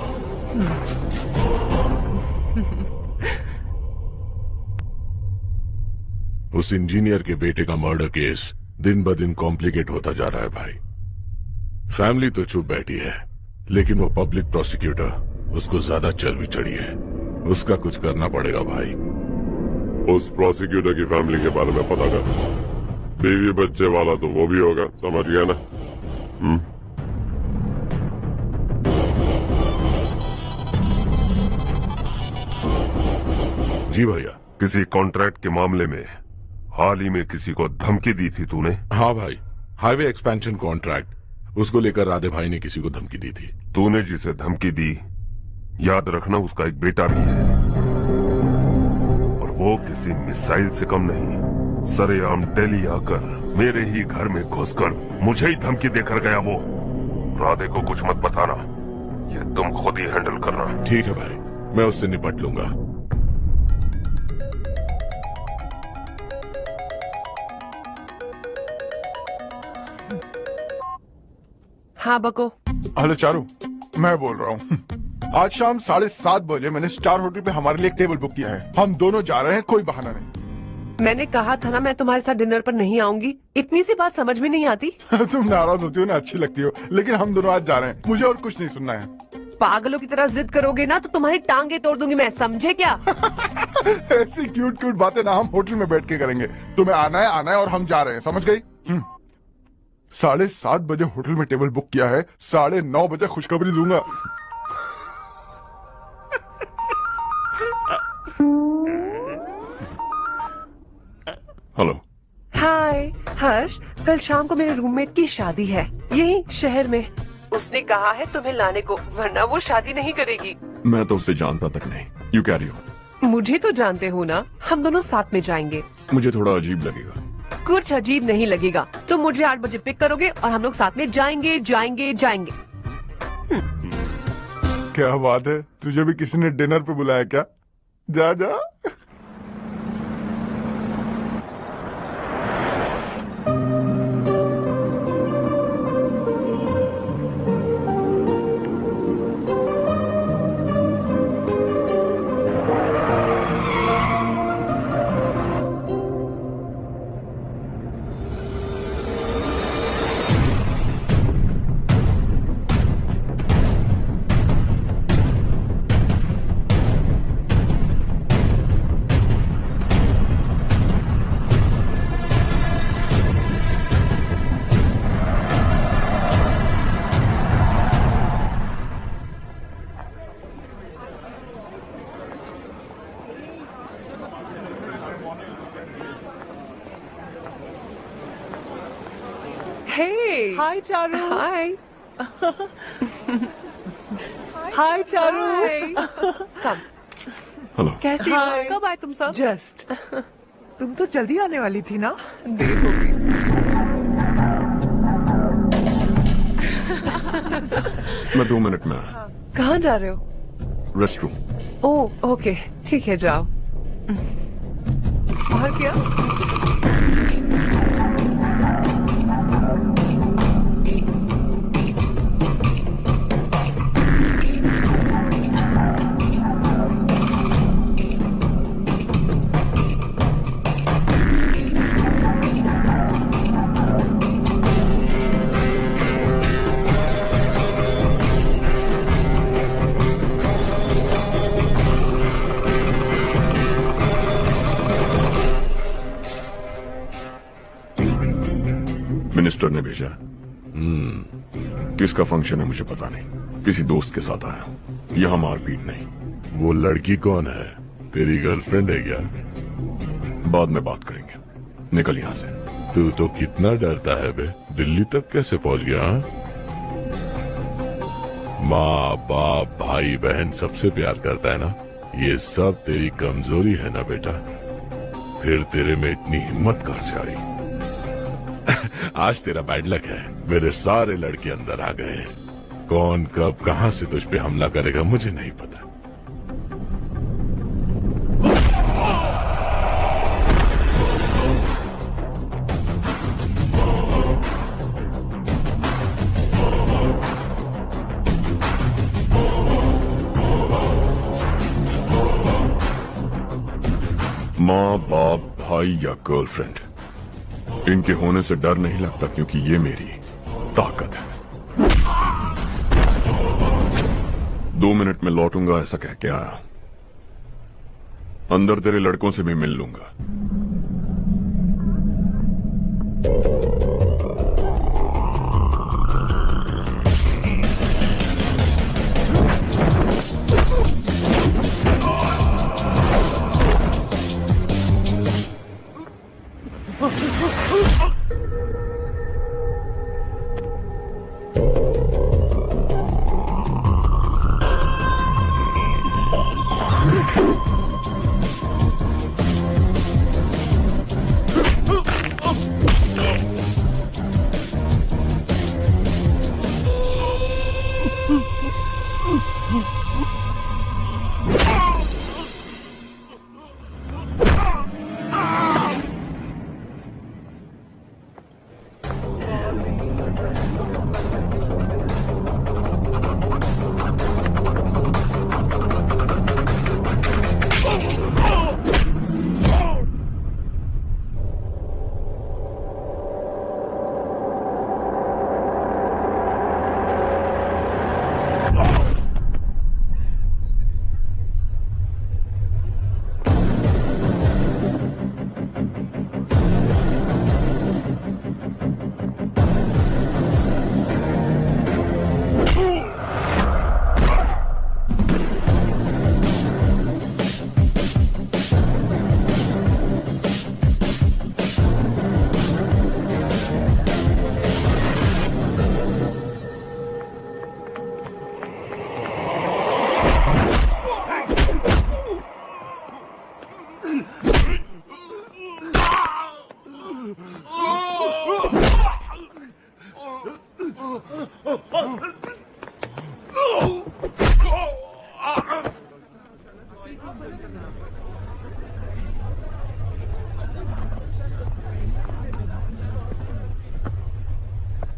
उस इंजीनियर के बेटे का मर्डर केस दिन ब दिन कॉम्प्लिकेट होता जा रहा है भाई। फैमिली तो चुप बैठी है, लेकिन वो पब्लिक प्रोसिक्यूटर उसको ज्यादा चर्बी चढ़ी है। उसका कुछ करना पड़ेगा भाई। उस प्रोसिक्यूटर की फैमिली के बारे में पता कर। बीवी बच्चे वाला तो वो भी होगा, समझ गया ना? जी भैया। किसी कॉन्ट्रैक्ट के मामले में हाल ही में किसी को धमकी दी थी तूने? हाँ भाई, हाईवे एक्सपेंशन कॉन्ट्रैक्ट, उसको लेकर राधे भाई ने किसी को धमकी दी थी। तूने जिसे धमकी दी, याद रखना उसका एक बेटा भी है, और वो किसी मिसाइल से कम नहीं। सरेआम दिल्ली आकर मेरे ही घर में घुसकर मुझे ही धमकी देकर गया वो। राधे को कुछ मत बताना, ये तुम खुद ही हैंडल करना। ठीक है भाई, मैं उससे निपट लूंगा। हाँ बको। हेलो चारू, मैं बोल रहा हूँ। आज शाम 7:30 बजे मैंने स्टार होटल पे हमारे लिए एक टेबल बुक किया है। हम दोनों जा रहे हैं, कोई बहाना नहीं। मैंने कहा था ना मैं तुम्हारे साथ डिनर पर नहीं आऊंगी। इतनी सी बात समझ में नहीं आती? तुम नाराज होती हो ना, अच्छी लगती हो, लेकिन हम दोनों आज जा रहे हैं। मुझे और कुछ नहीं सुनना है। पागलों की तरह जिद करोगे ना तो तुम्हारी टांगे तोड़ दूंगी मैं, समझे क्या? ऐसी क्यूट क्यूट बातें ना हम होटल में बैठ के करेंगे। तुम्हें आना है और हम जा रहे हैं, समझ गई? 7:30 बजे होटल में टेबल बुक किया है, 9:30 बजे खुशखबरी दूंगा। हेलो। हाय हर्ष, कल शाम को मेरे रूममेट की शादी है, यही शहर में। उसने कहा है तुम्हें लाने को, वरना वो शादी नहीं करेगी। मैं तो उससे जानता तक नहीं। यू कैरी हो। मुझे तो जानते हो ना, हम दोनों साथ में जाएंगे। मुझे थोड़ा अजीब लगेगा। कुछ अजीब नहीं लगेगा। तुम मुझे 8 बजे पिक करोगे और हम लोग साथ में जाएंगे जाएंगे जाएंगे। क्या बात है, तुझे भी किसी ने डिनर पे बुलाया क्या? जा जा। Hey. हाय चारू। Hi. हाय चारू। Hi. Come. हेलो। कैसी हो? कब आए तुम सब? जस्ट। तुम तो जल्दी आने वाली थी ना? देर हो गई। मैं 2 मिनट में आया। कहाँ जा रहे हो? Rest room. ओह ओके ठीक है जाओ। बाहर क्या? मिनिस्टर ने भेजा। किसका फंक्शन है मुझे पता नहीं, किसी दोस्त के साथ आया हूं। यहां मारपीट नहीं। वो लड़की कौन है? तेरी गर्लफ्रेंड है क्या? बाद में बात करेंगे, निकल यहां से। तू तो कितना डरता है बे, दिल्ली तक कैसे पहुंच गया? हाँ? माँ बाप भाई बहन सबसे प्यार करता है ना, ये सब तेरी कमजोरी है ना बेटा। फिर तेरे में इतनी हिम्मत कहां से आई? आज तेरा बैड लक है, मेरे सारे लड़के अंदर आ गए हैं। कौन कब कहां से तुझ पे हमला करेगा मुझे नहीं पता। माँ बाप भाई या गर्लफ्रेंड, इनके होने से डर नहीं लगता, क्योंकि ये मेरी ताकत है। 2 मिनट में लौटूंगा ऐसा कह के आया। अंदर तेरे लड़कों से भी मिल लूंगा।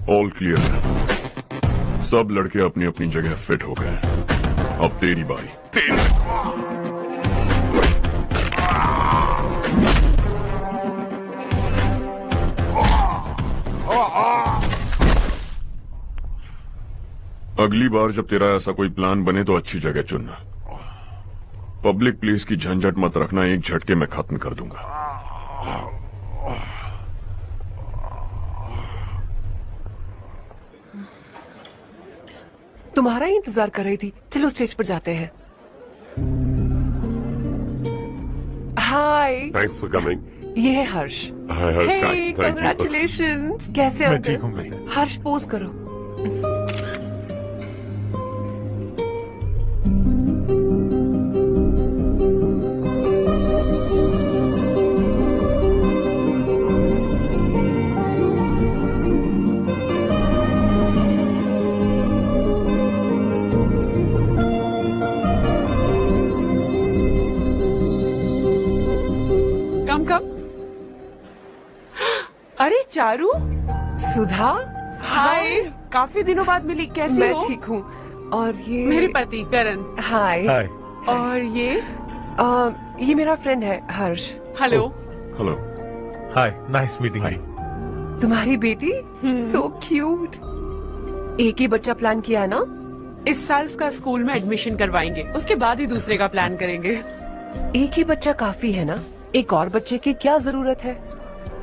ऑल क्लियर है। सब लड़के अपनी अपनी जगह फिट हो गए। अब तेरी बारी। अगली बार जब तेरा ऐसा कोई प्लान बने तो अच्छी जगह चुनना। पब्लिक प्लेस की झंझट मत रखना, एक झटके में खत्म कर दूंगा। तुम्हारा ही इंतजार कर रही थी। चलो स्टेज पर जाते हैं। हाय, थैंक्स फॉर कमिंग। ये है हर्ष। हे, कांग्रेचुलेशंस। कैसे हो? मैं ठीक हूँ भाई। हर्ष पोज करो। अरे चारू। सुधा। हाय, काफी दिनों बाद मिली, कैसी हो? मैं ठीक हूँ। और ये मेरे पति करण। हाय। हाय। और ये मेरा फ्रेंड है हर्ष। हेलो। हेलो। हाय, नाइस मीटिंग। तुम्हारी बेटी सो क्यूट। एक ही बच्चा प्लान किया है ना? इस साल इसका स्कूल में एडमिशन करवाएंगे, उसके बाद ही दूसरे का प्लान करेंगे। एक ही बच्चा काफी है ना? एक और बच्चे की क्या जरूरत है?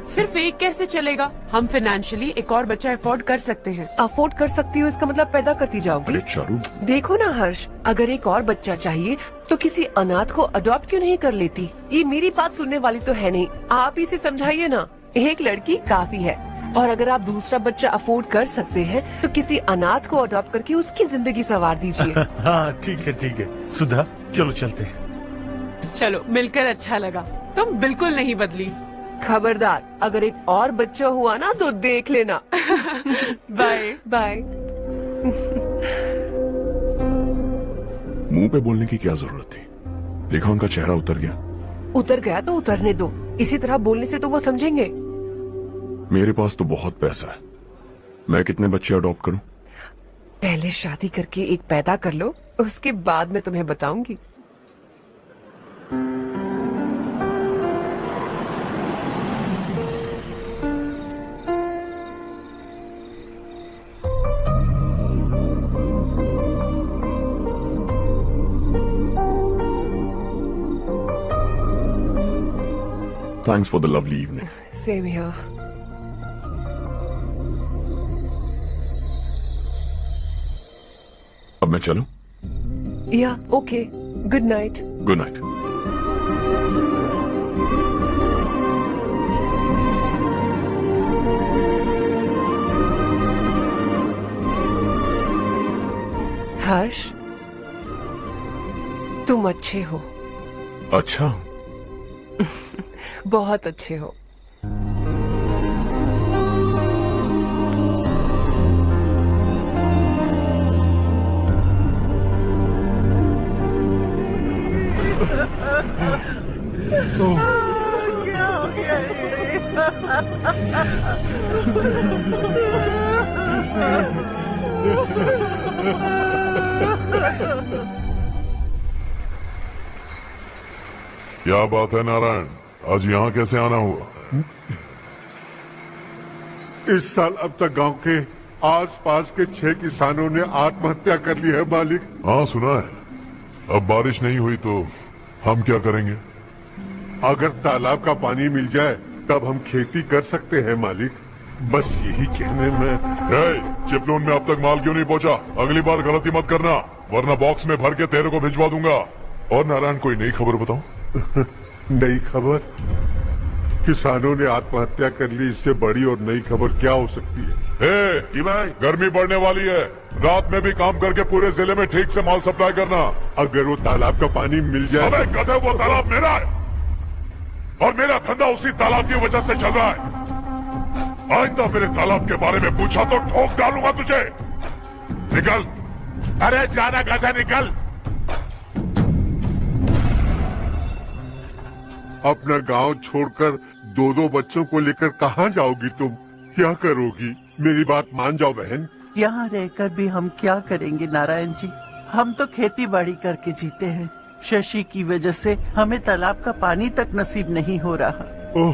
सिर्फ एक कैसे चलेगा? हम फाइनेंशियली एक और बच्चा अफोर्ड कर सकते हैं। अफोर्ड कर सकती हो इसका मतलब पैदा करती जाओगी? अरे चारू, देखो ना हर्ष, अगर एक और बच्चा चाहिए तो किसी अनाथ को अडॉप्ट क्यों नहीं कर लेती? ये मेरी बात सुनने वाली तो है नहीं, आप इसे समझाइए ना। एक लड़की काफी है, और अगर आप दूसरा बच्चा अफोर्ड कर सकते हैं तो किसी अनाथ को अडॉप्ट करके उसकी जिंदगी संवार दीजिए। हाँ ठीक है। सुधा, चलो चलते हैं। चलो, मिलकर अच्छा लगा। तुम बिल्कुल नहीं बदली। खबरदार, अगर एक और बच्चा हुआ ना तो देख लेना। Bye bye. मुंह पे बोलने की क्या जरूरत थी? देखा उनका चेहरा उतर गया। उतर गया तो उतरने दो, इसी तरह बोलने से तो वो समझेंगे। मेरे पास तो बहुत पैसा है, मैं कितने बच्चे अडॉप्ट करूं? पहले शादी करके एक पैदा कर लो, उसके बाद मैं तुम्हें बताऊंगी। Thanks for the lovely evening. Same here. अब मैं चलूं? Yeah, okay. Good night. Good night. हर्ष, तुम अच्छे हो। अच्छा। बहुत अच्छे हो। क्या हो गया क्या बात है नारायण, आज यहाँ कैसे आना हुआ? इस साल अब तक गांव के आसपास के 6 किसानों ने आत्महत्या कर ली है मालिक। हाँ सुना है। अब बारिश नहीं हुई तो हम क्या करेंगे? अगर तालाब का पानी मिल जाए तब हम खेती कर सकते हैं मालिक। बस यही कहने में। चिपलून में अब तक माल क्यों नहीं पहुंचा? अगली बार गलती मत करना, वरना बॉक्स में भर के तेरे को भिजवा दूंगा। और नारायण, कोई नई खबर बताओ। नई खबर? किसानों ने आत्महत्या कर ली, इससे बड़ी और नई खबर क्या हो सकती है? भाई, गर्मी बढ़ने वाली है, रात में भी काम करके पूरे जिले में ठीक से माल सप्लाई करना। अगर वो तालाब का पानी मिल जाए। अबे गधे, वो तालाब मेरा है और मेरा धंधा उसी तालाब की वजह से चल रहा है। आइंदा मेरे तालाब के बारे में पूछा तो ठोक डालूंगा तुझे। निकल। अरे जाना गधा, निकल। अपना गांव छोड़कर 2-2 बच्चों को लेकर कहाँ जाओगी तुम? क्या करोगी? मेरी बात मान जाओ बहन। यहाँ रहकर भी हम क्या करेंगे नारायण जी? हम तो खेती बाड़ी करके जीते हैं। शशि की वजह से हमें तालाब का पानी तक नसीब नहीं हो रहा। ओह,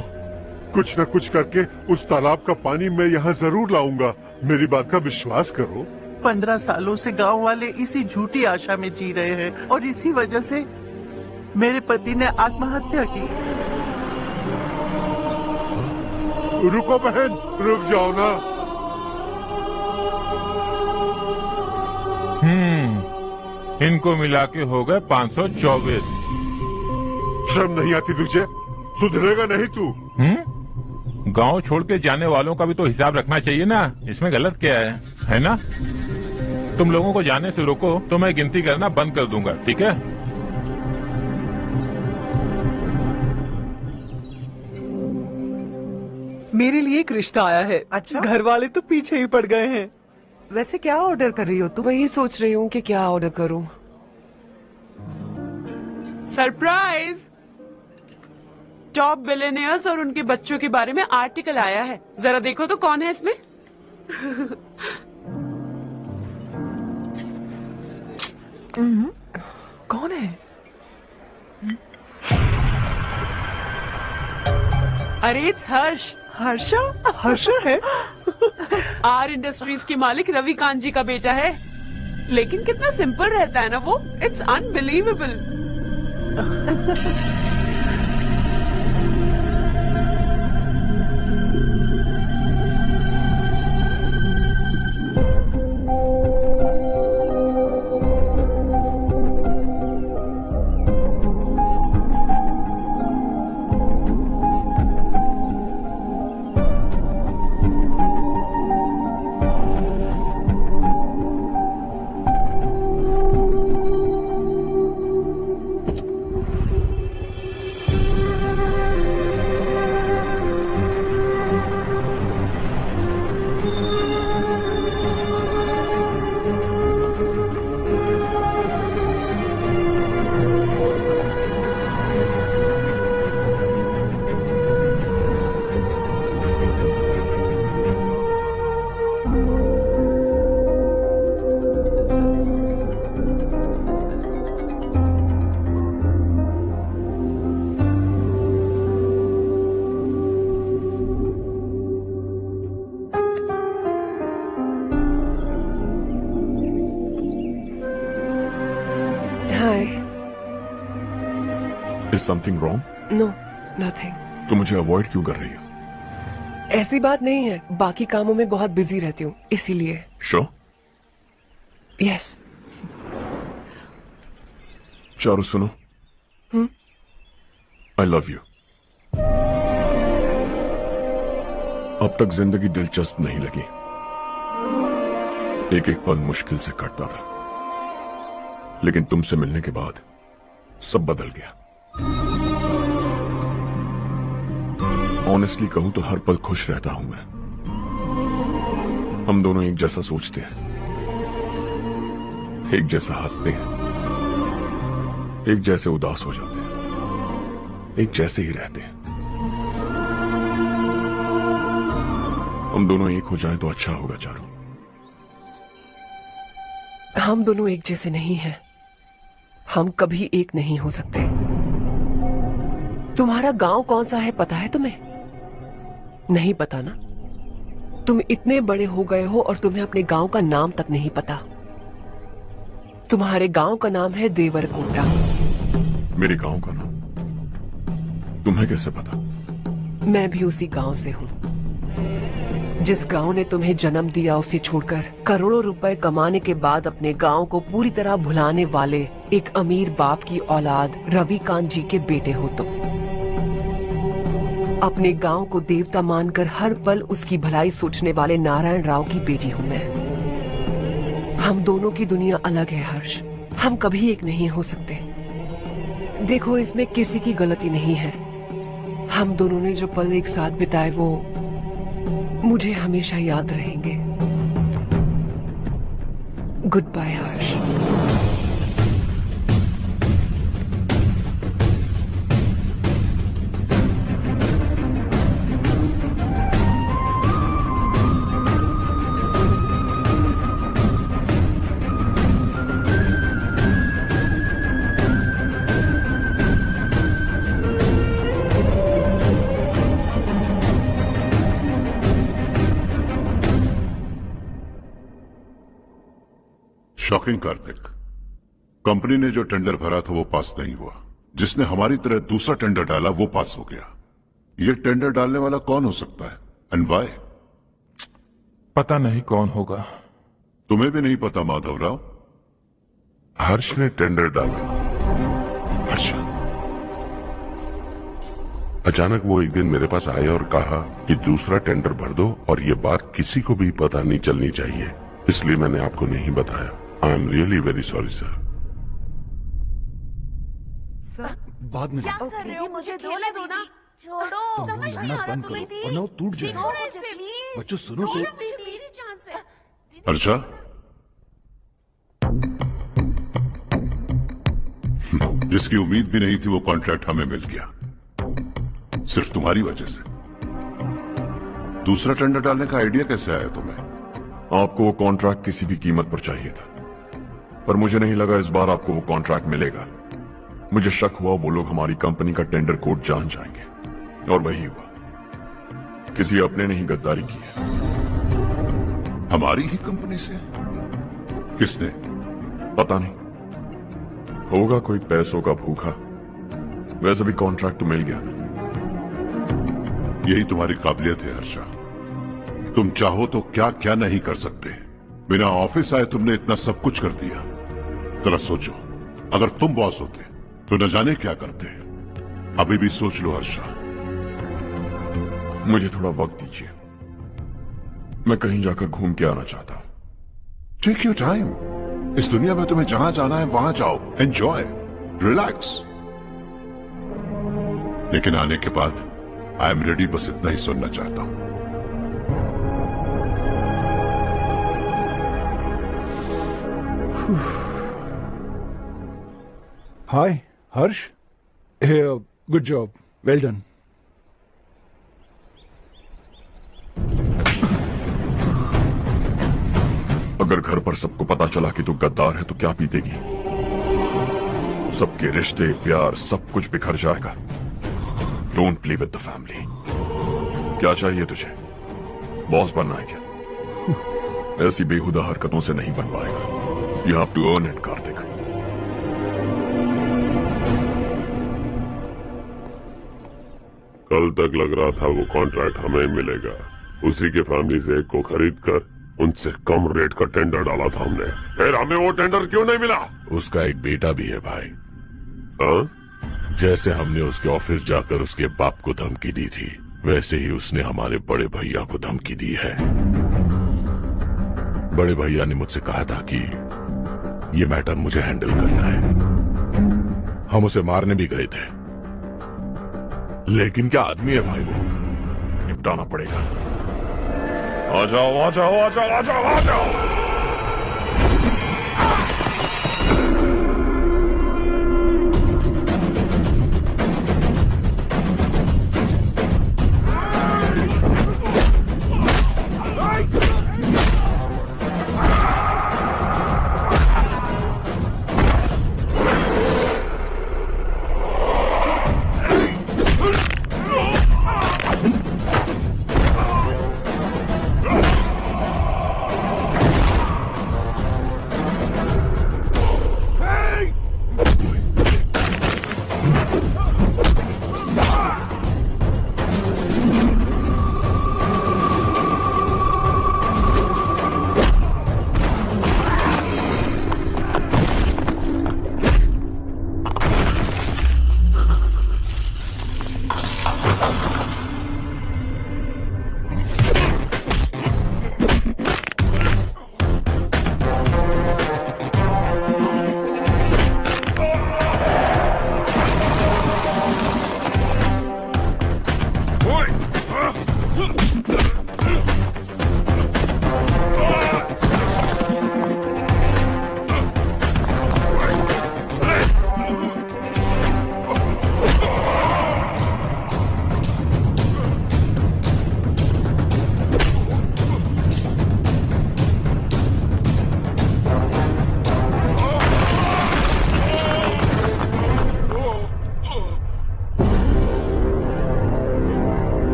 कुछ न कुछ करके उस तालाब का पानी मैं यहाँ जरूर लाऊंगा। मेरी बात का विश्वास करो। 15 सालों से गांव वाले इसी झूठी आशा में जी रहे हैं और इसी वजह से मेरे पति ने आत्महत्या की। रुको बहन, रुक जाओ ना। इनको मिला के हो गए 524। शर्म नहीं आती तुझे? सुधरेगा नहीं तू? गांव छोड़ के जाने वालों का भी तो हिसाब रखना चाहिए ना। इसमें गलत क्या है ना? तुम लोगों को जाने से रोको तो मैं गिनती करना बंद कर दूंगा, ठीक है? मेरे लिए एक रिश्ता आया है। अच्छा? घर वाले तो पीछे ही पड़ गए हैं। वैसे क्या ऑर्डर कर रही हो तुम? वही सोच रही हूँ कि क्या ऑर्डर करूँ। सरप्राइज! टॉप बिलियनियर्स और उनके बच्चों के बारे में आर्टिकल आया है। जरा देखो तो कौन है इसमें। कौन है? अरे इट्स हर्ष। हर्षा? हर्षा है? आर इंडस्ट्रीज के मालिक रवि कांत जी का बेटा है। लेकिन कितना सिंपल रहता है ना वो। It's unbelievable. Is something wrong? No nothing. तो मुझे अवॉइड क्यों कर रही हो? ऐसी बात नहीं है, बाकी कामों में बहुत बिजी रहती हूँ इसीलिए। Sure? यस। चारू सुनो। I love you. अब तक जिंदगी दिलचस्प नहीं लगी। एक एक पल मुश्किल से कटता था, लेकिन तुमसे मिलने के बाद सब बदल गया। ऑनेस्टली कहूं तो हर पल खुश रहता हूं मैं। हम दोनों एक जैसा सोचते हैं, एक जैसा हंसते हैं, एक जैसे उदास हो जाते हैं, एक जैसे ही रहते हैं। हम दोनों एक हो जाएं तो अच्छा होगा चारू। हम दोनों एक जैसे नहीं हैं। हम कभी एक नहीं हो सकते। तुम्हारा गांव कौन सा है पता है तुम्हें? नहीं पता ना? तुम इतने बड़े हो गए हो और तुम्हें अपने गांव का नाम तक नहीं पता। तुम्हारे गांव का नाम है देवरकोटा। मेरे गांव का नाम तुम्हें कैसे पता? मैं भी उसी गांव से हूँ। जिस गांव ने तुम्हें जन्म दिया उसे छोड़कर करोड़ों रुपए कमाने के बाद अपने गांव को पूरी तरह भुलाने वाले एक अमीर बाप की औलाद रवि कांत जी के बेटे हो तुम। अपने गांव को देवता मानकर हर पल उसकी भलाई सोचने वाले नारायण राव की बेटी हूँ मैं। हम दोनों की दुनिया अलग है हर्ष। हम कभी एक नहीं हो सकते। देखो इसमें किसी की गलती नहीं है। हम दोनों ने जो पल एक साथ बिताए वो मुझे हमेशा याद रहेंगे। गुड बाय हर्ष। शॉकिंग कार्तिक, कंपनी ने जो टेंडर भरा था वो पास नहीं हुआ। जिसने हमारी तरह दूसरा टेंडर डाला वो पास हो गया। ये टेंडर डालने वाला कौन हो सकता है एंड व्हाई? पता नहीं कौन होगा। तुम्हें भी नहीं पता माधवराव? हर्ष ने टेंडर डाला। अच्छा, अचानक वो एक दिन मेरे पास आए और कहा कि दूसरा टेंडर भर दो और ये बात किसी को भी पता नहीं चलनी चाहिए, इसलिए मैंने आपको नहीं बताया। I am really very sorry sir. बाद में क्या कर रहे हो? मुझे खेलने दो ना। छोड़ो, समझ नहीं आ रहा बंद करो तुम्हें। वरना वो टूट जाएगा। बच्चों सुनो तो। मेरी चांस है। अर्षा, जिसकी उम्मीद भी नहीं थी वो कॉन्ट्रैक्ट हमें मिल गया, सिर्फ तुम्हारी वजह से। दूसरा टेंडर डालने का आइडिया कैसे आया तुम्हें? आपको वो कॉन्ट्रैक्ट किसी भी कीमत पर चाहिए था, पर मुझे नहीं लगा इस बार आपको वो कॉन्ट्रैक्ट मिलेगा। मुझे शक हुआ वो लोग हमारी कंपनी का टेंडर कोड जान जाएंगे, और वही हुआ। किसी अपने ने ही गद्दारी की है। हमारी ही कंपनी से? किसने? पता नहीं, होगा कोई पैसों का भूखा। वैसे भी कॉन्ट्रैक्ट तो मिल गया। यही तुम्हारी काबिलियत है हर्षा, तुम चाहो तो क्या क्या नहीं कर सकते। बिना ऑफिस आए तुमने इतना सब कुछ कर दिया। जरा सोचो, अगर तुम बॉस होते तो न जाने क्या करते। अभी भी सोच लो हर्षा। मुझे थोड़ा वक्त दीजिए, मैं कहीं जाकर घूम के आना चाहता हूं। Take your time. इस दुनिया में तुम्हें जहां जाना है वहां जाओ, एंजॉय, रिलैक्स। लेकिन आने के बाद आई एम रेडी, बस इतना ही सुनना चाहता हूं। हाय हर्ष, गुड जॉब, वेल डन। अगर घर पर सबको पता चला कि तू गद्दार है तो क्या पीतेगी? सबके रिश्ते, प्यार, सब कुछ बिखर जाएगा। Don't play with the family. क्या चाहिए तुझे? बॉस बनना है क्या? ऐसी बेहुदा हरकतों से नहीं बन पाएगा। You have to earn it Kartik. कल तक लग रहा था वो कॉन्ट्रैक्ट हमें मिलेगा। उसी के फैमिली से एक को खरीद कर उनसे कम रेट का टेंडर डाला था हमने, फिर हमें वो टेंडर क्यों नहीं मिला? उसका एक बेटा भी है भाई। हाँ? जैसे हमने उसके ऑफिस जाकर उसके बाप को धमकी दी थी, वैसे ही उसने हमारे बड़े भैया को धमकी दी है। बड़े भैया ने मुझसे कहा था कि ये मैटर मुझे हैंडल करना है। हम उसे मारने भी गए थे, लेकिन क्या आदमी है भाई वो, निपटाना पड़ेगा। आ जाओ आ जाओ आ जाओ आ जाओ आ जाओ।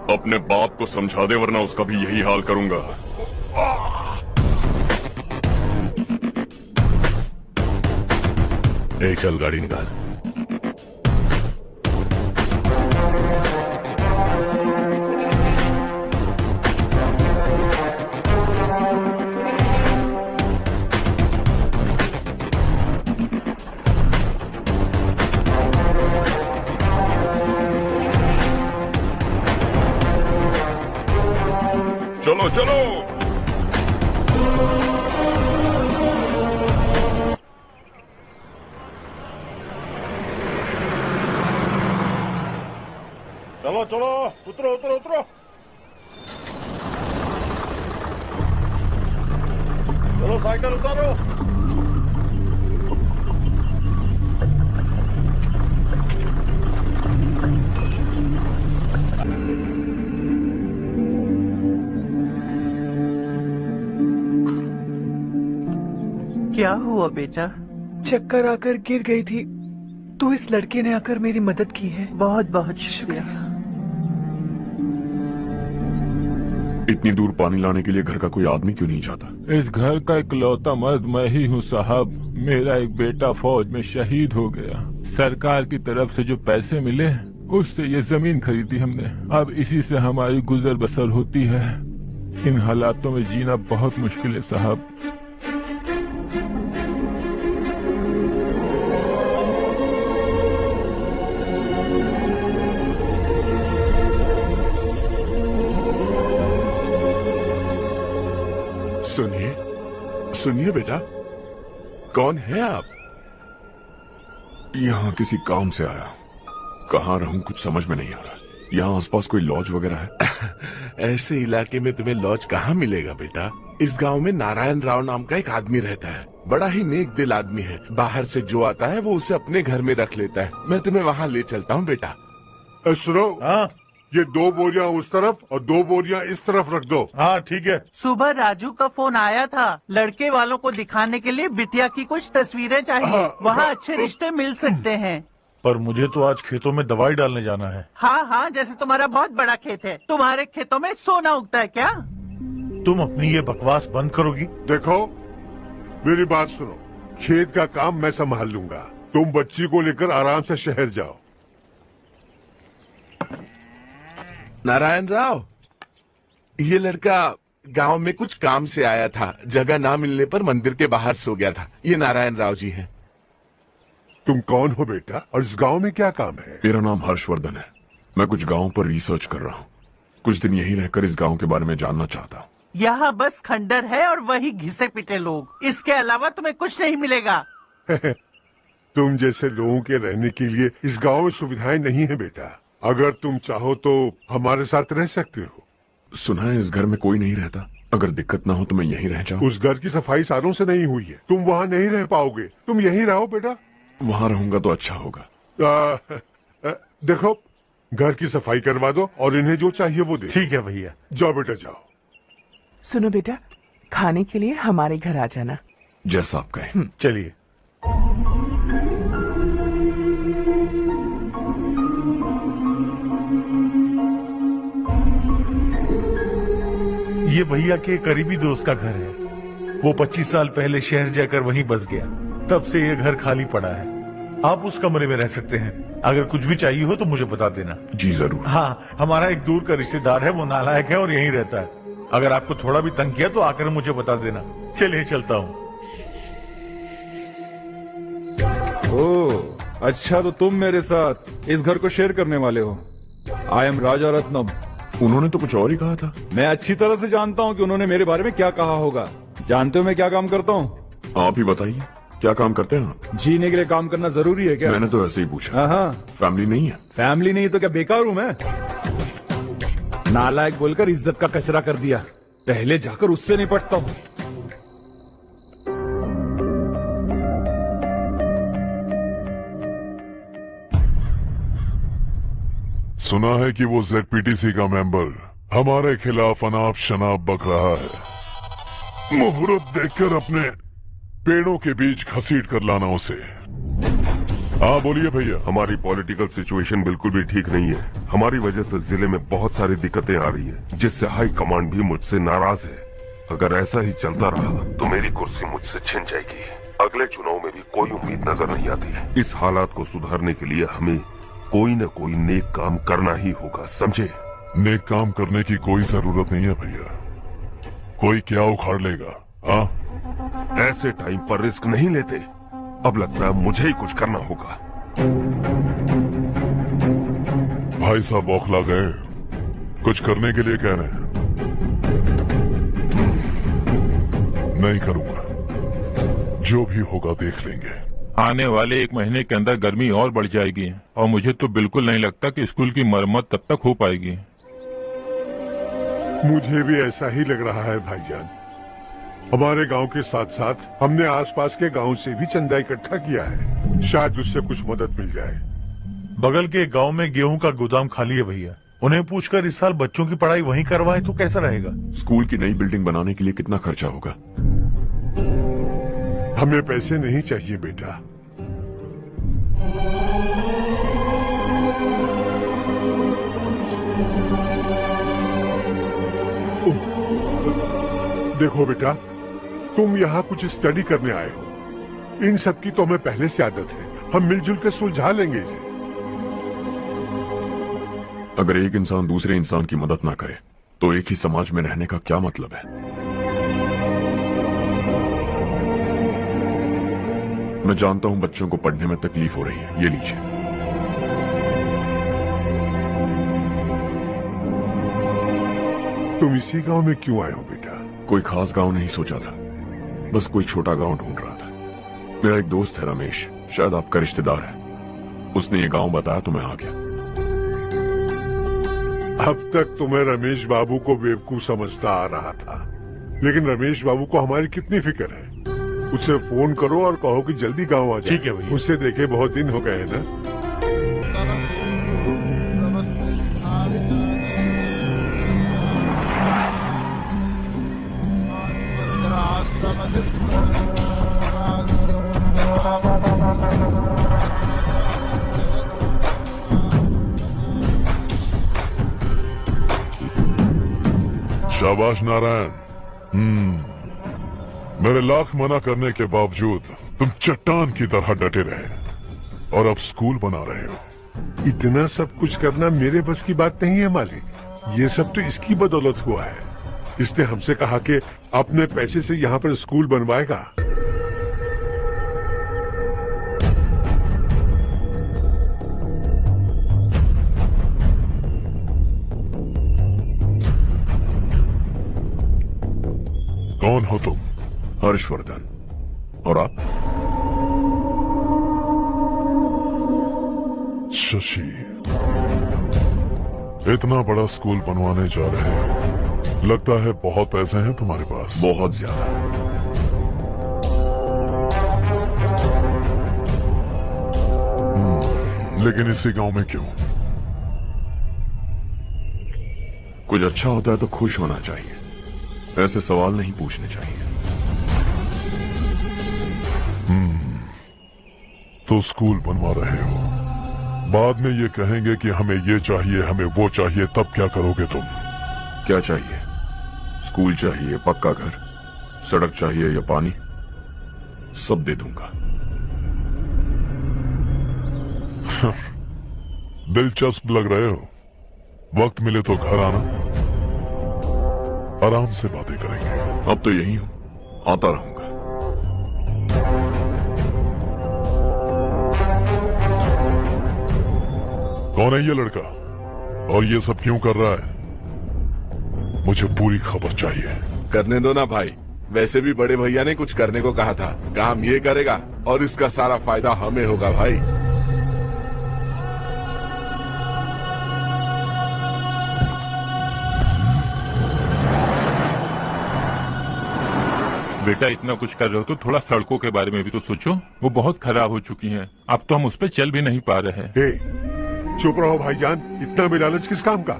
अपने बाप को समझा दे, वरना उसका भी यही हाल करूंगा। ए, चल गाड़ी निकाल। चलो चलो। चलो चलो, उतरो उतरो उतरो। चलो साइकिल उतारो। क्या हुआ बेटा? चक्कर आकर गिर गई थी, तो इस लड़के ने आकर मेरी मदद की है। बहुत बहुत शुक्रिया। इतनी दूर पानी लाने के लिए घर का कोई आदमी क्यों नहीं जाता? इस घर का इकलौता मर्द मैं ही हूँ साहब। मेरा एक बेटा फौज में शहीद हो गया। सरकार की तरफ से जो पैसे मिले उससे ये जमीन खरीदी हमने। अब इसी से हमारी गुजर बसर होती है। इन हालातों में जीना बहुत मुश्किल है साहब। सुनिए सुनिए बेटा, कौन है आप? यहाँ किसी काम से आया। कहाँ रहूं कुछ समझ में नहीं आ रहा। यहाँ आसपास कोई लॉज वगैरह है? ऐसे इलाके में तुम्हें लॉज कहाँ मिलेगा बेटा? इस गांव में नारायण राव नाम का एक आदमी रहता है। बड़ा ही नेक दिल आदमी है। बाहर से जो आता है वो उसे अपने घर में रख लेता है। मैं तुम्हें वहाँ ले चलता हूँ बेटा। सुनो, ये 2 बोरियां उस तरफ और 2 बोरियां इस तरफ रख दो। हाँ ठीक है। सुबह राजू का फोन आया था। लड़के वालों को दिखाने के लिए बिटिया की कुछ तस्वीरें चाहिए। वहाँ अच्छे रिश्ते मिल सकते हैं। पर मुझे तो आज खेतों में दवाई डालने जाना है। हाँ हाँ, जैसे तुम्हारा बहुत बड़ा खेत है। तुम्हारे खेतों में सोना उगता है क्या? तुम अपनी ये बकवास बंद करोगी? देखो मेरी बात सुनो, खेत का काम मैं संभाल लूंगा। तुम बच्ची को लेकर आराम से शहर जाओ। नारायण राव, ये लड़का गांव में कुछ काम से आया था। जगह ना मिलने पर मंदिर के बाहर सो गया था। ये नारायण राव जी हैं। तुम कौन हो बेटा और इस गांव में क्या काम है? मेरा नाम हर्षवर्धन है। मैं कुछ गांव पर रिसर्च कर रहा हूँ। कुछ दिन यहीं रहकर इस गांव के बारे में जानना चाहता हूँ। यहाँ बस खंडर है और वही घिसे पिटे लोग। इसके अलावा तुम्हें कुछ नहीं मिलेगा। तुम जैसे लोगों के रहने के लिए इस गांव में सुविधाएं नहीं है बेटा। अगर तुम चाहो तो हमारे साथ रह सकते हो। सुना है इस घर में कोई नहीं रहता। अगर दिक्कत ना हो तो मैं यहीं रह जाऊँ। उस घर की सफाई सालों से नहीं हुई है। तुम वहाँ नहीं रह पाओगे। तुम यहीं रहो बेटा। वहाँ रहूंगा तो अच्छा होगा। देखो, घर की सफाई करवा दो और इन्हें जो चाहिए वो दे। ठीक है भैया। जाओ बेटा जाओ। सुनो बेटा, खाने के लिए हमारे घर आ जाना। जैसा आप कहें। चलिए। ये भैया के करीबी दोस्त का घर है। वो 25 साल पहले शहर जाकर वहीं बस गया। तब से ये घर खाली पड़ा है। आप उस कमरे में रह सकते हैं। अगर कुछ भी चाहिए हो तो मुझे बता देना। जी जरूर। हाँ, हमारा एक दूर का रिश्तेदार है, वो नालायक है और यहीं रहता है। अगर आपको थोड़ा भी तंग किया तो आकर मुझे बता देना। चलिए चलता हूँ। ओह अच्छा, तो तुम मेरे साथ इस घर को शेयर करने वाले हो। आई एम राजा रत्नम। उन्होंने तो कुछ और ही कहा था। मैं अच्छी तरह से जानता हूँ कि उन्होंने मेरे बारे में क्या कहा होगा। जानते हो मैं क्या काम करता हूँ? आप ही बताइए, क्या काम करते हैं आप? जीने के लिए काम करना जरूरी है क्या? मैंने तो ऐसे ही पूछा। हाँ। फैमिली नहीं है? फैमिली नहीं तो क्या बेकार हूँ मैं? नालायक बोलकर इज्जत का कचरा कर दिया। पहले जाकर उससे निपटता हूँ। सुना है कि वो ZPTC का मेंबर हमारे खिलाफ अनाप शनाप बक रहा है। मुहूर्त देखकर अपने पेड़ों के बीच घसीट कर लाना उसे। हाँ बोलिए भैया। हमारी पॉलिटिकल सिचुएशन बिल्कुल भी ठीक नहीं है। हमारी वजह से जिले में बहुत सारी दिक्कतें आ रही है, जिससे हाई कमांड भी मुझसे नाराज है। अगर ऐसा ही चलता रहा तो मेरी कुर्सी मुझसे छिन जाएगी। अगले चुनाव में भी कोई उम्मीद नजर नहीं आती। इस हालात को सुधारने के लिए हमें कोई न कोई नेक काम करना ही होगा, समझे? नेक काम करने की कोई जरूरत नहीं है भैया। कोई क्या उखाड़ लेगा? हाँ, ऐसे टाइम पर रिस्क नहीं लेते। अब लगता है मुझे ही कुछ करना होगा। भाई साहब बौखला गए। कुछ करने के लिए कह रहे हैं। नहीं करूंगा, जो भी होगा देख लेंगे। आने वाले 1 महीने के अंदर गर्मी और बढ़ जाएगी और मुझे तो बिल्कुल नहीं लगता कि स्कूल की मरम्मत तब तक हो पाएगी। मुझे भी ऐसा ही लग रहा है भाईजान। हमारे गांव के साथ साथ हमने आसपास के गांव से भी चंदा इकट्ठा किया है, शायद उससे कुछ मदद मिल जाए। बगल के गांव में गेहूं का गोदाम खाली है भैया, उन्हें पूछकर इस साल बच्चों की पढ़ाई वहीं करवाए तो कैसा रहेगा? स्कूल की नई बिल्डिंग बनाने के लिए कितना खर्चा होगा? हमें पैसे नहीं चाहिए बेटा। देखो बेटा, तुम यहाँ कुछ स्टडी करने आए हो। इन सब की तो हमें पहले से आदत है, हम मिलजुल कर सुलझा लेंगे इसे। अगर एक इंसान दूसरे इंसान की मदद ना करे तो एक ही समाज में रहने का क्या मतलब है? मैं जानता हूं बच्चों को पढ़ने में तकलीफ हो रही है, ये लीजिए। तुम इसी गांव में क्यों आए हो बेटा? कोई खास गांव नहीं सोचा था, बस कोई छोटा गांव ढूंढ रहा था। मेरा एक दोस्त है रमेश, शायद आपका रिश्तेदार है, उसने ये गांव बताया तो मैं आ गया। अब तक तुम्हें रमेश बाबू को बेवकूफ समझता आ रहा था, लेकिन रमेश बाबू को हमारी कितनी फिक्र है। उसे फोन करो और कहो कि जल्दी गांव आ जाए। ठीक है भैया। उससे देखे बहुत दिन हो गए ना। शाबाश नारायण। मेरे लाख मना करने के बावजूद तुम चट्टान की तरह डटे रहे और अब स्कूल बना रहे हो। इतना सब कुछ करना मेरे बस की बात नहीं है मालिक। ये सब तो इसकी बदौलत हुआ है। इसने हमसे कहा कि अपने पैसे से यहाँ पर स्कूल बनवाएगा। कौन हो तुम? हर्षवर्धन। और आप? शशि। इतना बड़ा स्कूल बनवाने जा रहे हो, लगता है बहुत पैसे हैं तुम्हारे पास। बहुत ज्यादा। लेकिन इसी गांव में क्यों? कुछ अच्छा होता है तो खुश होना चाहिए, ऐसे सवाल नहीं पूछने चाहिए। तो स्कूल बनवा रहे हो, बाद में ये कहेंगे कि हमें ये चाहिए, हमें वो चाहिए, तब क्या करोगे तुम? क्या चाहिए? स्कूल चाहिए, पक्का घर, सड़क चाहिए या पानी, सब दे दूंगा। दिलचस्प लग रहे हो। वक्त मिले तो घर आना, आराम से बातें करेंगे। अब तो यही हूं, आता रहूंगा। कौन है ये लड़का और ये सब क्यों कर रहा है? मुझे पूरी खबर चाहिए। करने दो ना भाई, वैसे भी बड़े भैया ने कुछ करने को कहा था, काम ये करेगा और इसका सारा फायदा हमें होगा भाई। बेटा इतना कुछ कर रहे हो तो थोड़ा सड़कों के बारे में भी तो सोचो, वो बहुत खराब हो चुकी हैं। अब तो हम उस पर चल भी नहीं पा रहे हैं। चुप रहो भाईजान, इतना बेलालच किस काम का?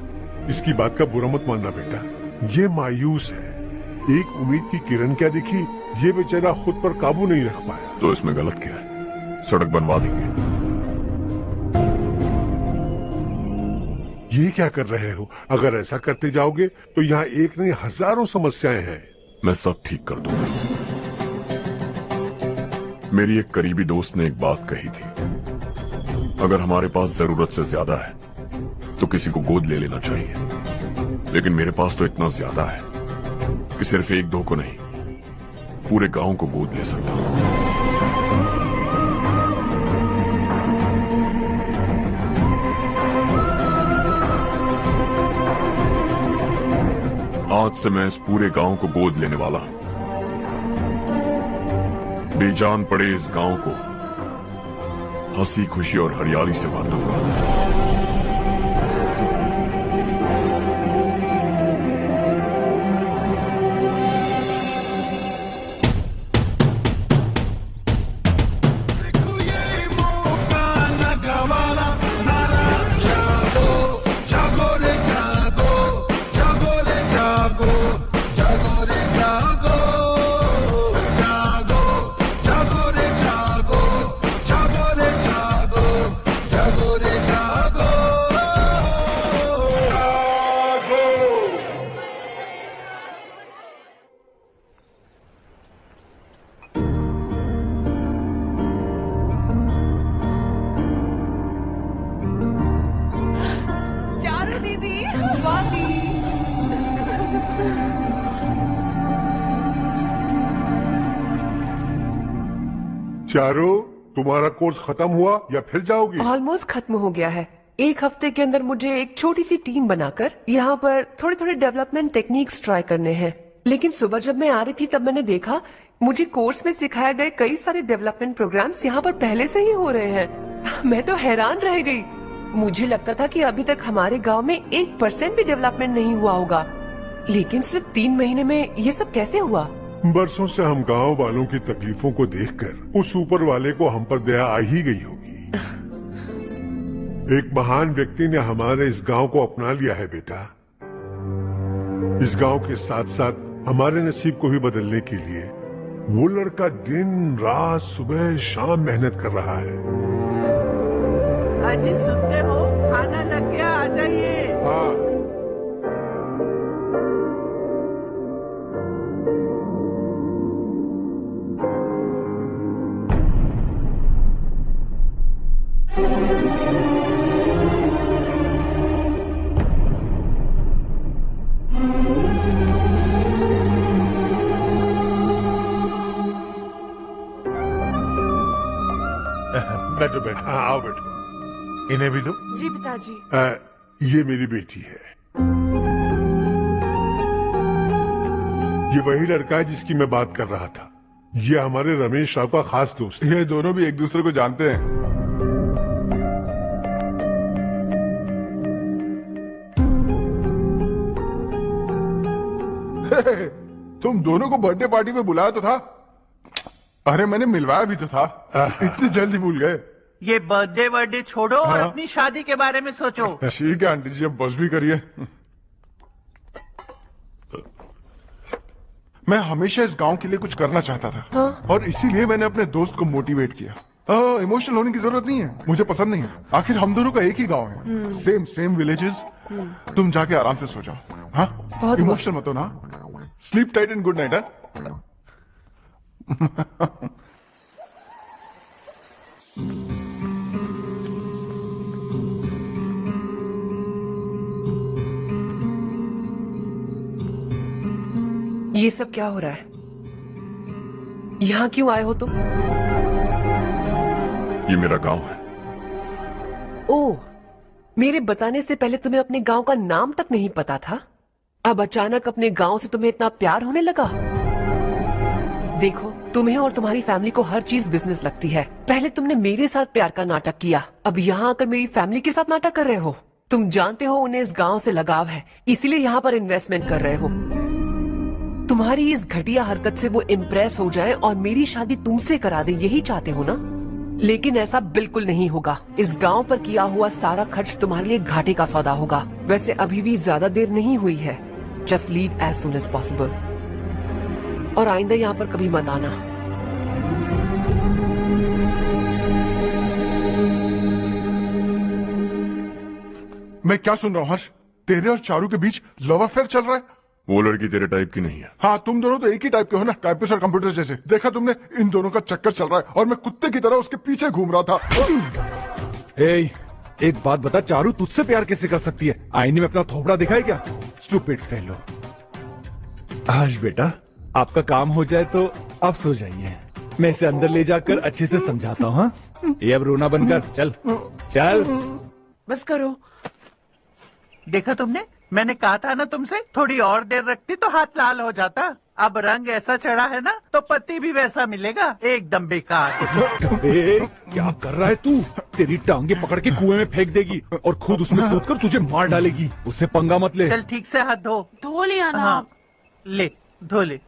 इसकी बात का बुरा मत मानना बेटा, ये मायूस है। एक उम्मीद की किरण क्या दिखी, ये बेचारा खुद पर काबू नहीं रख पाया। तो इसमें गलत क्या है? सड़क बनवा देंगे। ये क्या कर रहे हो? अगर ऐसा करते जाओगे तो यहाँ एक नहीं हजारों समस्याएं हैं। मैं सब ठीक कर दूंगा। मेरी एक करीबी दोस्त ने एक बात कही थी, अगर हमारे पास जरूरत से ज्यादा है तो किसी को गोद ले लेना चाहिए। लेकिन मेरे पास तो इतना ज्यादा है कि सिर्फ एक दो को नहीं, पूरे गांव को गोद ले सकता हूं। आज से मैं इस पूरे गांव को गोद लेने वाला हूं। बेजान पड़े इस गांव को हंसी खुशी और हरियाली से बांधूंगा। चारो, तुम्हारा कोर्स खत्म हुआ या फिर जाओगी? ऑलमोस्ट खत्म हो गया है। एक हफ्ते के अंदर मुझे एक छोटी सी टीम बनाकर यहाँ पर थोड़े थोड़े डेवलपमेंट टेक्निक्स ट्राई करने हैं। लेकिन सुबह जब मैं आ रही थी तब मैंने देखा मुझे कोर्स में सिखाए गए कई सारे डेवलपमेंट प्रोग्राम्स यहाँ पर पहले से ही हो रहे हैं। मैं तो हैरान रह गई। मुझे लगता था कि अभी तक हमारे गाँव में 1% भी डेवलपमेंट नहीं हुआ होगा, लेकिन सिर्फ 3 महीने में ये सब कैसे हुआ? बरसों से हम गांव वालों की तकलीफों को देखकर उस ऊपर वाले को हम पर दया आ ही गई होगी। एक महान व्यक्ति ने हमारे इस गांव को अपना लिया है बेटा। इस गांव के साथ साथ हमारे नसीब को भी बदलने के लिए वो लड़का दिन रात सुबह शाम मेहनत कर रहा है। अजी सुनते हो, खाना लग गया, आ जाइए। हाँ। बैठो बैठो। हाँ, आओ बैठो। इन्हें भी दो। जी पिताजी। ये मेरी बेटी है। ये वही लड़का है जिसकी मैं बात कर रहा था। ये हमारे रमेश राव का खास दोस्त है। ये दोनों भी एक दूसरे को जानते हैं। तुम दोनों को बर्थडे पार्टी में बुलाया तो था। अरे मैंने मिलवाया भी तो था। इतनी जल्दी भूल गए। ये बर्थडे वर्डे छोड़ो और अपनी शादी के बारे में सोचो। ठीक है आंटी जी, अब बस भी करिए। मैं हमेशा इस गांव के लिए कुछ करना चाहता था। हाँ? और इसीलिए मैंने अपने दोस्त को मोटिवेट किया। इमोशनल होने की जरूरत नहीं है, मुझे पसंद नहीं है। आखिर हम दोनों का एक ही गांव है, सेम विलेजेस। तुम जाके आराम से सो जाओ। हाँ, इमोशनल मत हो ना। Sleep tight and good night. ये सब क्या हो रहा है? यहाँ क्यों आए हो तुम? ये मेरा गांव है। ओह, मेरे बताने से पहले तुम्हें अपने गांव का नाम तक नहीं पता था? अब अचानक अपने गांव से तुम्हें इतना प्यार होने लगा? देखो, तुम्हें और तुम्हारी फैमिली को हर चीज बिजनेस लगती है। पहले तुमने मेरे साथ प्यार का नाटक किया, अब यहाँ आकर मेरी फैमिली के साथ नाटक कर रहे हो। तुम जानते हो उन्हें इस गांव से लगाव है, इसीलिए यहाँ पर इन्वेस्टमेंट कर रहे हो। तुम्हारी इस घटिया हरकत से वो इम्प्रेस हो जाए और मेरी शादी तुमसे करा दे, यही चाहते हो ना? लेकिन ऐसा बिल्कुल नहीं होगा। इस गांव पर किया हुआ सारा खर्च तुम्हारे लिए घाटे का सौदा होगा। वैसे अभी भी ज्यादा देर नहीं हुई है। Just leave as soon as possible. और आइंदा यहाँ पर कभी मत आना। मैं क्या सुन रहा हूँ हर्ष? तेरे और चारू के बीच लव अफेयर चल रहा है? वो लड़की तेरे टाइप की नहीं है। हाँ, तुम दोनों तो एक ही टाइप के हो ना, टाइपिस्ट और कंप्यूटर जैसे। देखा तुमने, इन दोनों का चक्कर चल रहा है और मैं कुत्ते की तरह उसके पीछे घूम रहा था। एक बात बता, चारू तुझसे प्यार कैसे कर सकती है? आईने में अपना थोपड़ा दिखाए क्या? Stupid fellow. हर्ष बेटा, आपका काम हो जाए तो आप सो जाइए। मैं इसे अंदर ले जाकर अच्छे से समझाता हूँ। हाँ, ये अब रोना बनकर चल चल। बस करो। देखा तुमने, मैंने कहा था ना तुमसे, थोड़ी और देर रखती तो हाथ लाल हो जाता। अब रंग ऐसा चढ़ा है ना तो पति भी वैसा मिलेगा, एकदम बेकार। क्या कर रहा है तू? तेरी टांगे पकड़ के कुएं में फेंक देगी और खुद उसमें कूदकर तुझे मार डालेगी। उससे पंगा मत ले। चल ठीक से हाथ धो। धो लिया ना। हाँ, ले धो ले।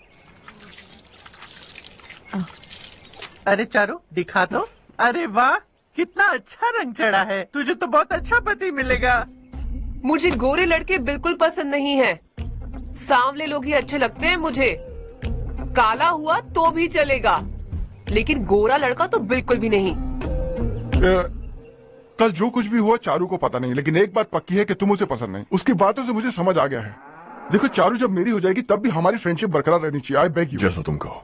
अरे चारू दिखा दो। अरे वाह, कितना अच्छा रंग चढ़ा है। तुझे तो बहुत अच्छा पति मिलेगा। मुझे गोरे लड़के बिल्कुल पसंद नहीं है। सांवले लोग ही अच्छे लगते हैं मुझे। काला हुआ तो भी चलेगा, लेकिन गोरा लड़का तो बिल्कुल भी नहीं। कल जो कुछ भी हुआ चारू को पता नहीं, लेकिन एक बात पक्की है कि तुम उसे पसंद नहीं। उसकी बातों से मुझे समझ आ गया है। देखो चारू जब मेरी हो जाएगी तब भी हमारी फ्रेंडशिप बरकरार रहनी चाहिए। I beg you. जैसा तुम कहो।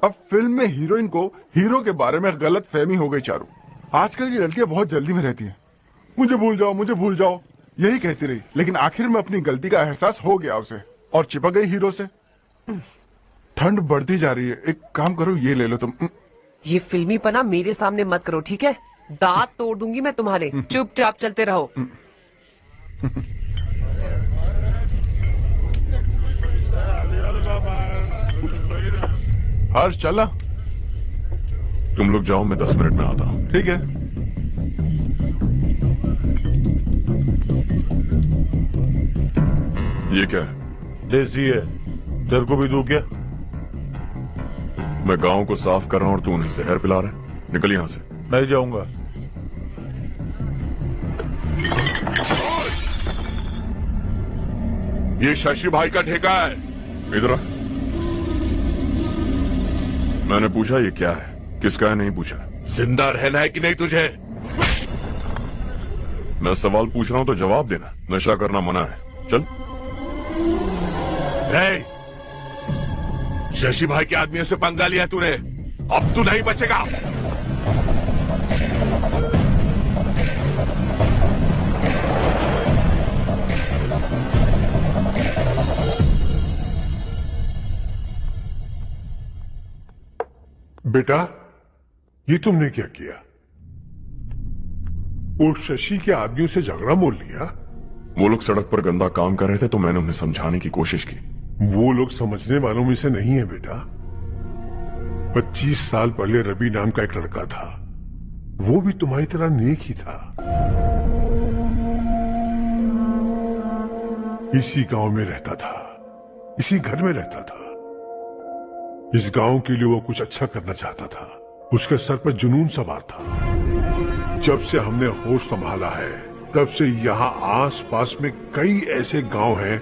अब फिल्म में हीरोइन को हीरो के बारे में गलत फहमी हो गई चारू। आजकल की लड़कियां बहुत जल्दी में रहती हैं। मुझे भूल जाओ, मुझे भूल जाओ, यही कहती रही, लेकिन आखिर में अपनी गलती का एहसास हो गया उसे और चिपक गई हीरो से। ठंड बढ़ती जा रही है, एक काम करो ये ले लो तुम। ये फिल्मी पना मेरे सामने मत करो, ठीक है? दांत तोड़ दूंगी मैं तुम्हारे। चुपचाप चलते रहो। हर्ष चला। तुम लोग जाओ, मैं 10 मिनट में आता हूँ। ठीक है। ये क्या है? देसी है, तेरे को भी दूं क्या? मैं गांव को साफ कर रहा हूँ और तू उन्हें जहर पिला रहा है। निकल यहाँ से। नहीं जाऊंगा। ये शशि भाई का ठेका है। इधर आ। मैंने पूछा ये क्या है, किसका है नहीं पूछा। जिंदा रहना है कि नहीं तुझे? मैं सवाल पूछ रहा हूं तो जवाब देना। नशा करना मना है। चल। शशि भाई के आदमियों से पंगा लिया तूने, अब तू नहीं बचेगा। बेटा, ये तुमने क्या किया? वो शशि के आदमियों से झगड़ा मोल लिया? वो लोग सड़क पर गंदा काम कर रहे थे तो मैंने उन्हें समझाने की कोशिश की। वो लोग समझने वालों में से नहीं है बेटा। 25 साल पहले रवि नाम का एक लड़का था, वो भी तुम्हारी तरह नेक ही था। इसी गांव में रहता था, इसी घर में रहता था। इस गांव के लिए वो कुछ अच्छा करना चाहता था। उसके सर पर जुनून सवार था। जब से हमने होश संभाला है तब से यहाँ आस पास में कई ऐसे गांव हैं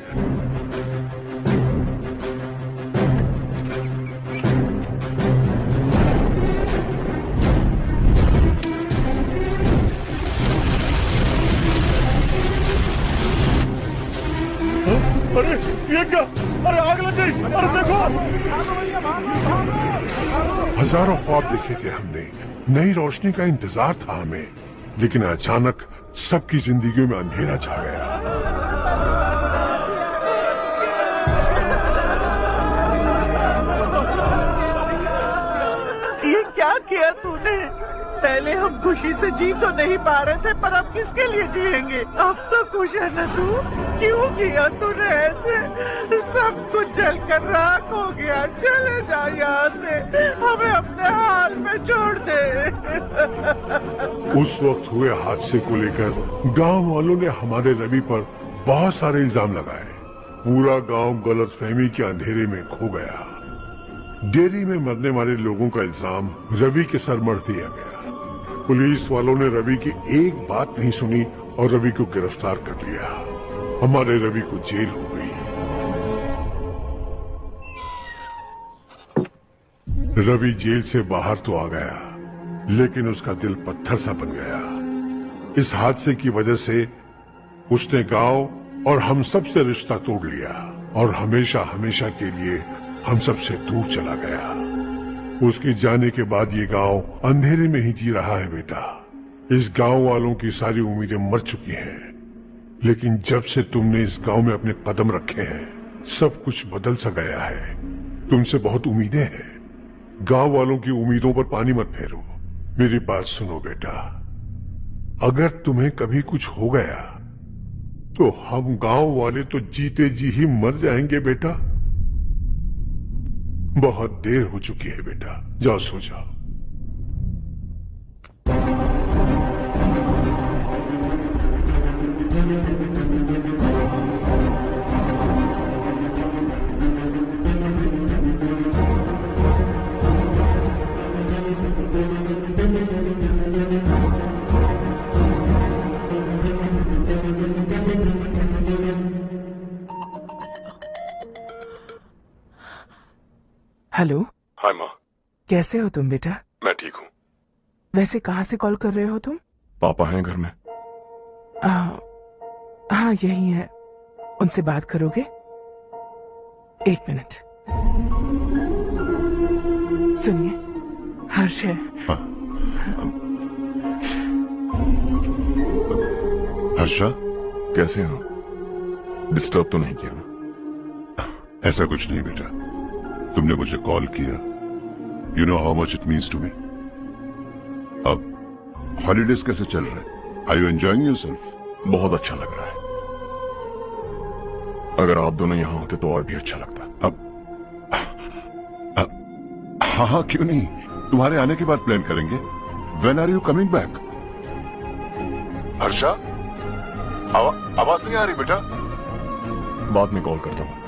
अरे ये क्या? अरे आग लग गई! अरे देखो! हजारों ख्वाब देखे थे हमने, नई रोशनी का इंतजार था हमें, लेकिन अचानक सबकी जिंदगियों में अंधेरा छा गया। ये क्या किया तूने? पहले हम खुशी से जी तो नहीं पा रहे थे, पर अब किसके लिए जिएंगे? अब तो खुश है ना तू? क्यों किया तूने ऐसे? सब कुछ जल कर राख हो गया। चले जा यहाँ से, हमें अपने हाल में छोड़ दे। उस वक्त हुए हादसे को लेकर गांव वालों ने हमारे रवि पर बहुत सारे इल्जाम लगाए। पूरा गांव गलतफहमी के अंधेरे में खो गया। डेयरी में मरने वाले लोगों का इल्जाम रवि के सर मढ़ दिया गया। पुलिस वालों ने रवि की एक बात नहीं सुनी और रवि को गिरफ्तार कर लिया। हमारे रवि को जेल हो गई। रवि जेल से बाहर तो आ गया, लेकिन उसका दिल पत्थर सा बन गया। इस हादसे की वजह से उसने गांव और हम सब से रिश्ता तोड़ लिया और हमेशा हमेशा के लिए हम सब से दूर चला गया। उसके जाने के बाद ये गांव अंधेरे में ही जी रहा है बेटा। इस गांव वालों की सारी उम्मीदें मर चुकी हैं, लेकिन जब से तुमने इस गांव में अपने कदम रखे हैं सब कुछ बदल सा गया है। तुमसे बहुत उम्मीदें हैं। गांव वालों की उम्मीदों पर पानी मत फेरो। मेरी बात सुनो बेटा, अगर तुम्हें कभी कुछ हो गया तो हम गांव वाले तो जीते जी ही मर जाएंगे बेटा। बहुत देर हो चुकी है बेटा, जाओ सो जाओ। हेलो। हाय माँ। कैसे हो तुम बेटा? मैं ठीक हूँ। वैसे कहाँ से कॉल कर रहे हो तुम? पापा हैं घर में? हाँ यही है। उनसे बात करोगे? एक मिनट सुनिए, हर्ष है। हर्षा, कैसे हो? डिस्टर्ब तो नहीं किया ना? ऐसा कुछ नहीं बेटा, तुमने मुझे कॉल किया। You know how much it means to me. अब हॉलीडेज कैसे चल रहे हैं? Are you enjoying yourself? बहुत अच्छा लग रहा है। अगर आप दोनों यहाँ होते तो और भी अच्छा लगता। अब हाँ हाँ क्यों नहीं, तुम्हारे आने के बाद प्लान करेंगे। When are you coming back? Harsha, आवाज नहीं आ रही बेटा। बाद में कॉल करता हूँ।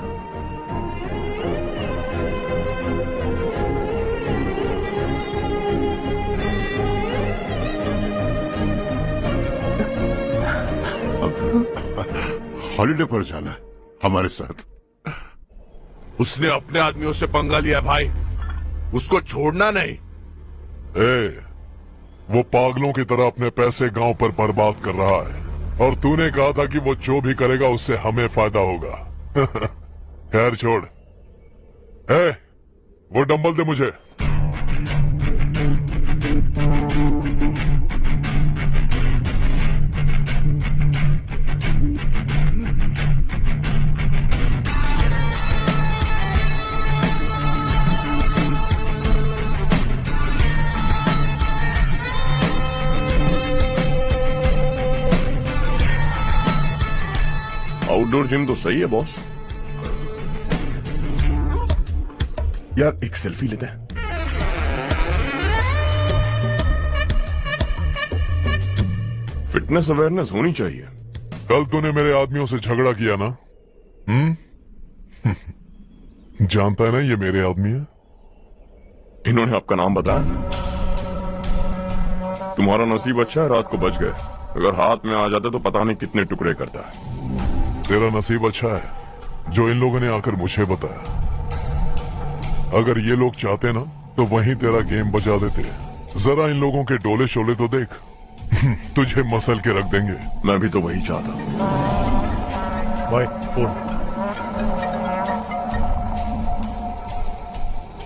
हॉलीडे पर जाना है हमारे साथ। उसने अपने आदमियों से पंगा लिया भाई, उसको छोड़ना नहीं। वो पागलों की तरह अपने पैसे गांव पर बर्बाद कर रहा है, और तूने कहा था कि वो जो भी करेगा उससे हमें फायदा होगा। खैर छोड़। वो डंबल दे मुझे। आउटडोर जिम तो सही है बॉस। यार एक सेल्फी लेते हैं। फिटनेस अवेयरनेस होनी चाहिए। कल तूने मेरे आदमियों से झगड़ा किया ना? जानता है ना ये मेरे आदमी है। इन्होंने आपका नाम बताया? तुम्हारा नसीब अच्छा है, रात को बच गए। अगर हाथ में आ जाते तो पता नहीं कितने टुकड़े करता है। तेरा नसीब अच्छा है जो इन लोगों ने आकर मुझे बताया। अगर ये लोग चाहते ना तो वहीं तेरा गेम बजा देते। जरा इन लोगों के डोले शोले तो देख। तुझे मसल के रख देंगे। मैं भी तो वही चाहता हूं। भाई फोन।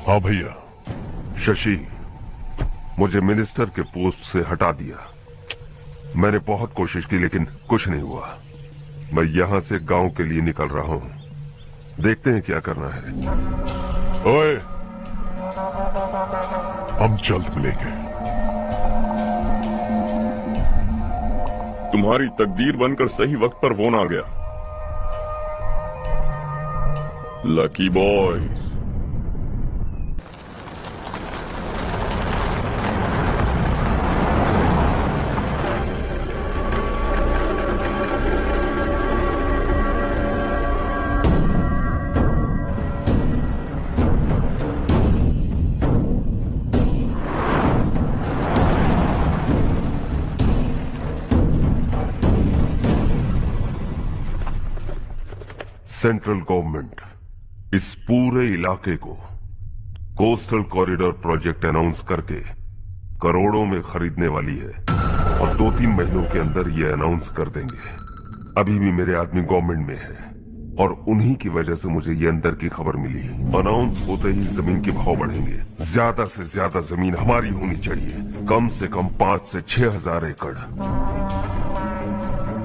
हाँ भैया। शशि, मुझे मिनिस्टर के पोस्ट से हटा दिया। मैंने बहुत कोशिश की लेकिन कुछ नहीं हुआ। मैं यहां से गांव के लिए निकल रहा हूं। देखते हैं क्या करना है। ओए, हम जल्द मिलेंगे। तुम्हारी तकदीर बनकर सही वक्त पर फोन आ गया। Lucky boys. सेंट्रल गवर्नमेंट इस पूरे इलाके को कोस्टल कॉरिडोर प्रोजेक्ट अनाउंस करके करोड़ों में खरीदने वाली है, और 2-3 महीनों के अंदर ये अनाउंस कर देंगे। अभी भी मेरे आदमी गवर्नमेंट में है, और उन्हीं की वजह से मुझे ये अंदर की खबर मिली। अनाउंस होते ही जमीन के भाव बढ़ेंगे। ज्यादा से ज्यादा जमीन हमारी होनी चाहिए, कम से कम 5 से 6 हजार एकड़।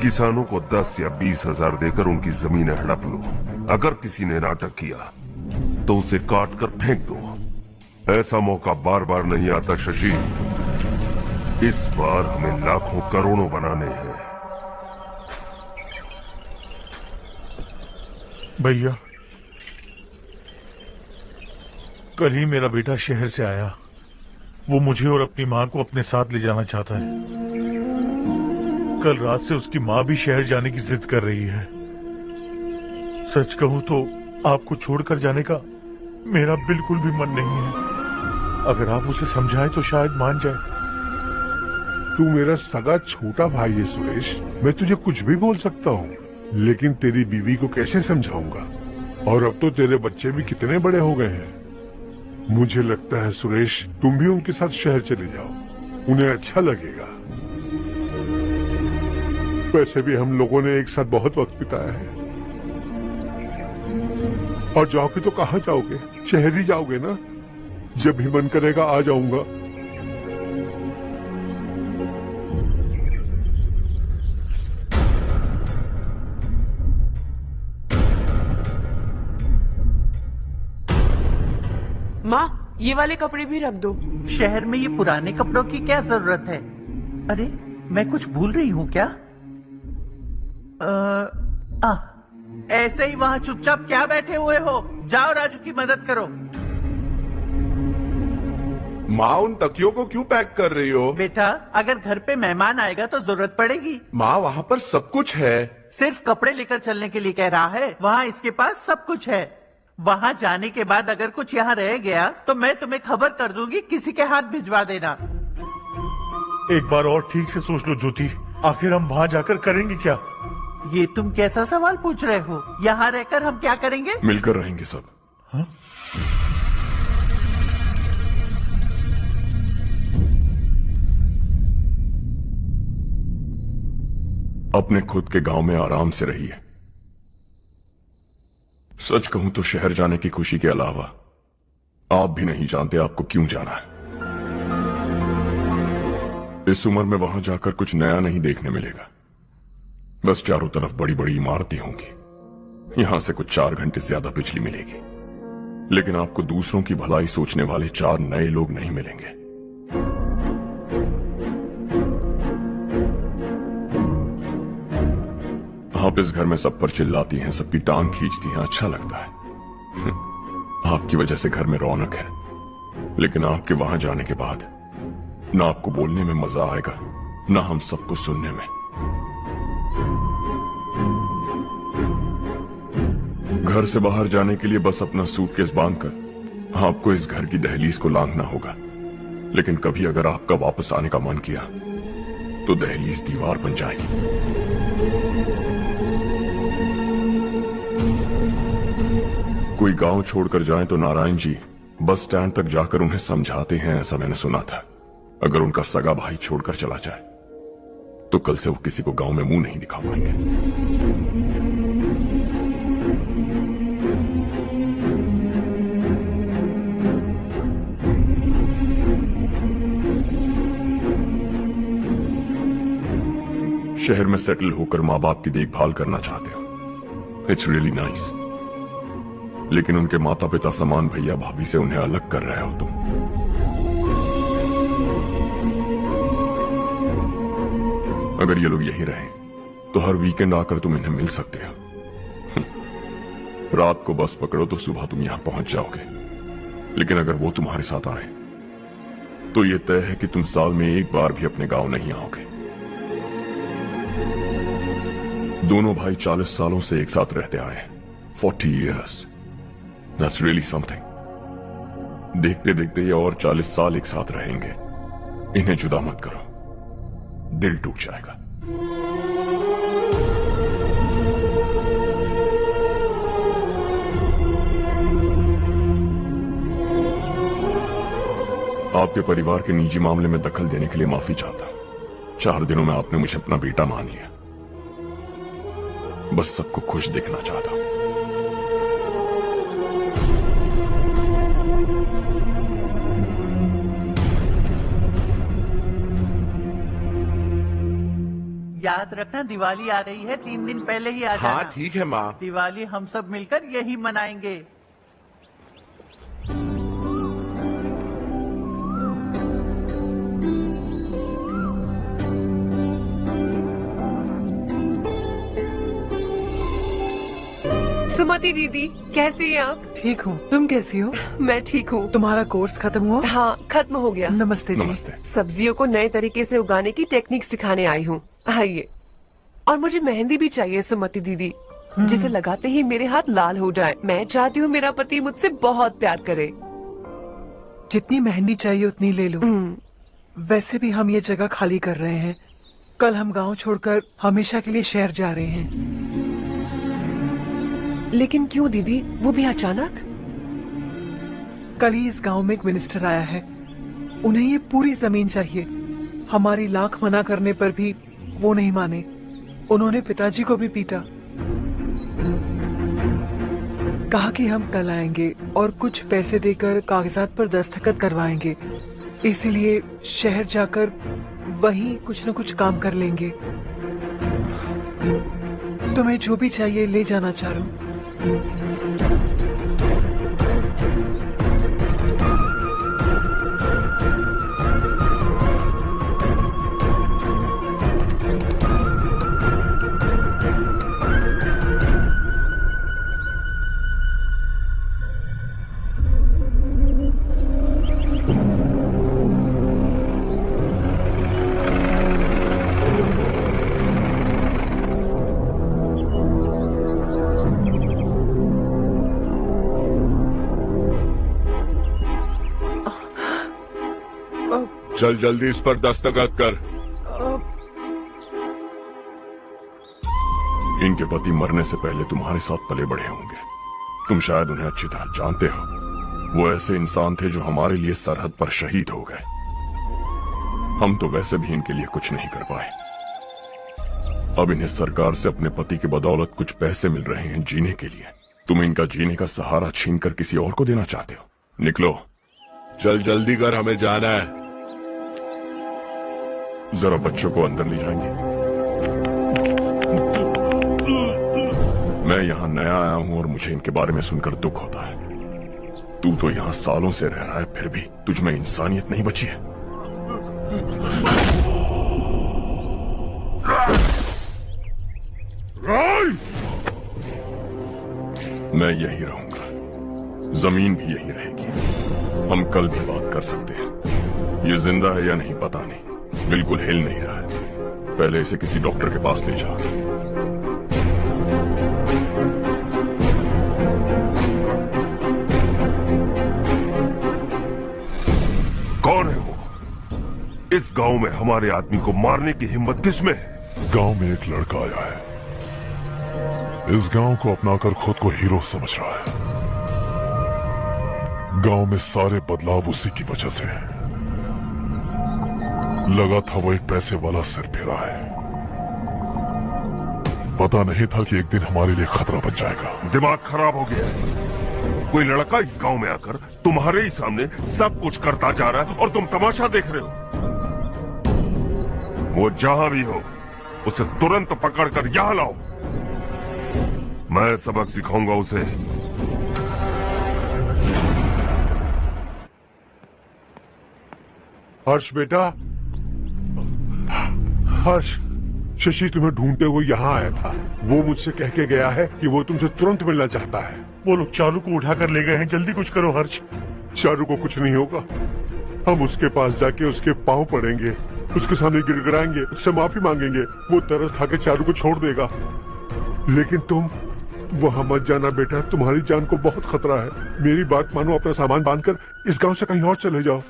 किसानों को 10 या 20 हजार देकर उनकी जमीनें हड़प लो। अगर किसी ने नाटक किया तो उसे काट कर फेंक दो। ऐसा मौका बार बार नहीं आता शशि। इस बार हमें लाखों लाखों करोड़ों बनाने हैं। भैया, कल ही मेरा बेटा शहर से आया। वो मुझे और अपनी माँ को अपने साथ ले जाना चाहता है। कल रात से उसकी माँ भी शहर जाने की जिद कर रही है। सच कहूं तो आपको छोड़कर जाने का मेरा बिल्कुल भी मन नहीं है। अगर आप उसे समझाएं तो शायद मान जाए। तू मेरा सगा छोटा भाई है सुरेश, मैं तुझे कुछ भी बोल सकता हूँ, लेकिन तेरी बीवी को कैसे समझाऊंगा? और अब तो तेरे बच्चे भी कितने बड़े हो गए हैं। मुझे लगता है सुरेश, तुम भी उनके साथ शहर चले जाओ, उन्हें अच्छा लगेगा। वैसे भी हम लोगों ने एक साथ बहुत वक्त बिताया है। और जाओगे तो कहाँ जाओगे? शहर ही जाओगे ना? जब भी मन करेगा आ जाऊंगा। माँ, ये वाले कपड़े भी रख दो। शहर में ये पुराने कपड़ों की क्या जरूरत है? अरे, मैं कुछ भूल रही हूँ क्या? ऐसे ही वहाँ चुपचाप क्या बैठे हुए हो? जाओ राजू की मदद करो। माँ, उन तकियों को क्यों पैक कर रही हो? बेटा, अगर घर पे मेहमान आएगा तो जरूरत पड़ेगी। माँ, वहाँ पर सब कुछ है। सिर्फ कपड़े लेकर चलने के लिए कह रहा है। वहाँ इसके पास सब कुछ है। वहाँ जाने के बाद अगर कुछ यहाँ रह गया तो मैं तुम्हें खबर कर दूंगी, किसी के हाथ भिजवा देना। एक बार और ठीक से सोच लो ज्योति, आखिर हम वहाँ जाकर करेंगे क्या? ये तुम कैसा सवाल पूछ रहे हो? यहाँ रहकर हम क्या करेंगे? मिलकर रहेंगे सब। हाँ? अपने खुद के गांव में आराम से रहिए। सच कहूं तो शहर जाने की खुशी के अलावा आप भी नहीं जानते आपको क्यों जाना है। इस उम्र में वहां जाकर कुछ नया नहीं देखने मिलेगा। बस चारों तरफ बड़ी बड़ी इमारतें होंगी। यहां से कुछ 4 घंटे ज्यादा बिजली मिलेगी, लेकिन आपको दूसरों की भलाई सोचने वाले 4 नए लोग नहीं मिलेंगे। आप इस घर में सब पर चिल्लाती हैं, सबकी टांग खींचती हैं, अच्छा लगता है। आपकी वजह से घर में रौनक है, लेकिन आपके वहां जाने के बाद ना आपको बोलने में मजा आएगा, ना हम सबको सुनने में। घर से बाहर जाने के लिए बस अपना सूटकेस बांधकर आपको इस घर की दहलीज को लांघना होगा। लेकिन कभी अगर आपका वापस आने का मन किया तो दहलीज दीवार बन जाएगी। कोई गांव छोड़कर जाए तो नारायण जी बस स्टैंड तक जाकर उन्हें समझाते हैं, ऐसा मैंने सुना था। अगर उनका सगा भाई छोड़कर चला जाए तो कल से वो किसी को गांव में मुंह नहीं दिखा पाएंगे। शहर में सेटल होकर माँ बाप की देखभाल करना चाहते हो, इट्स रियली नाइस। लेकिन उनके माता पिता समान भैया भाभी से उन्हें अलग कर रहे हो तुम। अगर ये लोग यही रहे तो हर वीकेंड आकर तुम इन्हें मिल सकते हो। रात को बस पकड़ो तो सुबह तुम यहां पहुंच जाओगे। लेकिन अगर वो तुम्हारे साथ आए तो ये तय है कि तुम साल में एक बार भी अपने गांव नहीं आओगे। दोनों भाई 40 सालों से एक साथ रहते आए हैं, 40 years। That's really something। देखते देखते ये और 40 साल एक साथ रहेंगे। इन्हें जुदा मत करो, दिल टूट जाएगा। आपके परिवार के निजी मामले में दखल देने के लिए माफी चाहता हूं। 4 दिनों में आपने मुझे अपना बेटा मान लिया। बस सबको खुश देखना चाहता हूं। याद रखना, दिवाली आ रही है, 3 दिन पहले ही आ जाना। हाँ ठीक है माँ। दिवाली हम सब मिलकर यही मनाएंगे। सुमति दीदी, कैसी हैं आप? ठीक हूँ, तुम कैसी हो? मैं ठीक हूँ। तुम्हारा कोर्स खत्म हुआ? हाँ, खत्म हो गया। नमस्ते जी। सब्जियों को नए तरीके से उगाने की टेक्निक सिखाने आई हूँ। आइए। और मुझे मेहंदी भी चाहिए सुमति दीदी, जिसे लगाते ही मेरे हाथ लाल हो जाए। मैं चाहती हूँ मेरा पति मुझसे बहुत प्यार करे। जितनी मेहंदी चाहिए उतनी ले लो। वैसे भी हम ये जगह खाली कर रहे हैं। कल हम गांव छोड़कर हमेशा के लिए शहर जा रहे हैं। लेकिन क्यों दीदी, वो भी अचानक? कल ही इस गांव में एक मिनिस्टर आया है। उन्हें ये पूरी जमीन चाहिए। हमारी लाख मना करने पर भी वो नहीं माने। उन्होंने पिताजी को भी पीटा। कहा कि हम कल आएंगे और कुछ पैसे देकर कागजात पर दस्तखत करवाएंगे। इसीलिए शहर जाकर वहीं कुछ न कुछ काम कर लेंगे। तुम्हें जो भी चाहिए ले जाना चारू। चल जल्दी इस पर दस्तखत कर। इनके पति मरने से पहले तुम्हारे साथ पले बढ़े होंगे। तुम शायद उन्हें अच्छी तरह जानते हो। वो ऐसे इंसान थे जो हमारे लिए सरहद पर शहीद हो गए। हम तो वैसे भी इनके लिए कुछ नहीं कर पाए। अब इन्हें सरकार से अपने पति की बदौलत कुछ पैसे मिल रहे हैं जीने के लिए। तुम इनका जीने का सहारा छीनकर किसी और को देना चाहते हो। निकलो। चल जल्दी कर, हमें जाना है। जरा बच्चों को अंदर ले जाएंगे। मैं यहाँ नया आया हूँ और मुझे इनके बारे में सुनकर दुख होता है। तू तो यहाँ सालों से रह रहा है, फिर भी तुझ में इंसानियत नहीं बची है। मैं यही रहूंगा, जमीन भी यही रहेगी। हम कल भी बात कर सकते हैं। ये जिंदा है या नहीं पता नहीं, बिल्कुल हिल नहीं रहा है। पहले इसे किसी डॉक्टर के पास ले जा। कौन है वो? इस गांव में हमारे आदमी को मारने की हिम्मत किसमें है? गांव में एक लड़का आया है। इस गांव को अपनाकर खुद को हीरो समझ रहा है। गांव में सारे बदलाव उसी की वजह से है। लगा था वो एक पैसे वाला सिर फिरा है। पता नहीं था कि एक दिन हमारे लिए खतरा बन जाएगा। दिमाग खराब हो गया है। कोई लड़का इस गांव में आकर तुम्हारे ही सामने सब कुछ करता जा रहा है और तुम तमाशा देख रहे हो। वो जहां भी हो उसे तुरंत पकड़कर यहां लाओ। मैं सबक सिखाऊंगा उसे। हर्ष बेटा, हर्ष, शशि तुम्हें ढूंढते हुए यहाँ आया था। वो मुझसे कह के गया है कि वो तुमसे तुरंत मिलना चाहता है। वो लोग चारू को उठाकर ले गए हैं। जल्दी कुछ करो हर्ष। चारू को कुछ नहीं होगा। हम उसके पास जाके उसके पांव पड़ेंगे, उसके सामने गिड़गिड़ाएंगे, उससे माफी मांगेंगे। वो तरस खा के चारू को छोड़ देगा। लेकिन तुम वहां मत जाना बेटा, तुम्हारी जान को बहुत खतरा है। मेरी बात मानो, अपना सामान बांधकर इस गांव से कहीं और चले जाओ।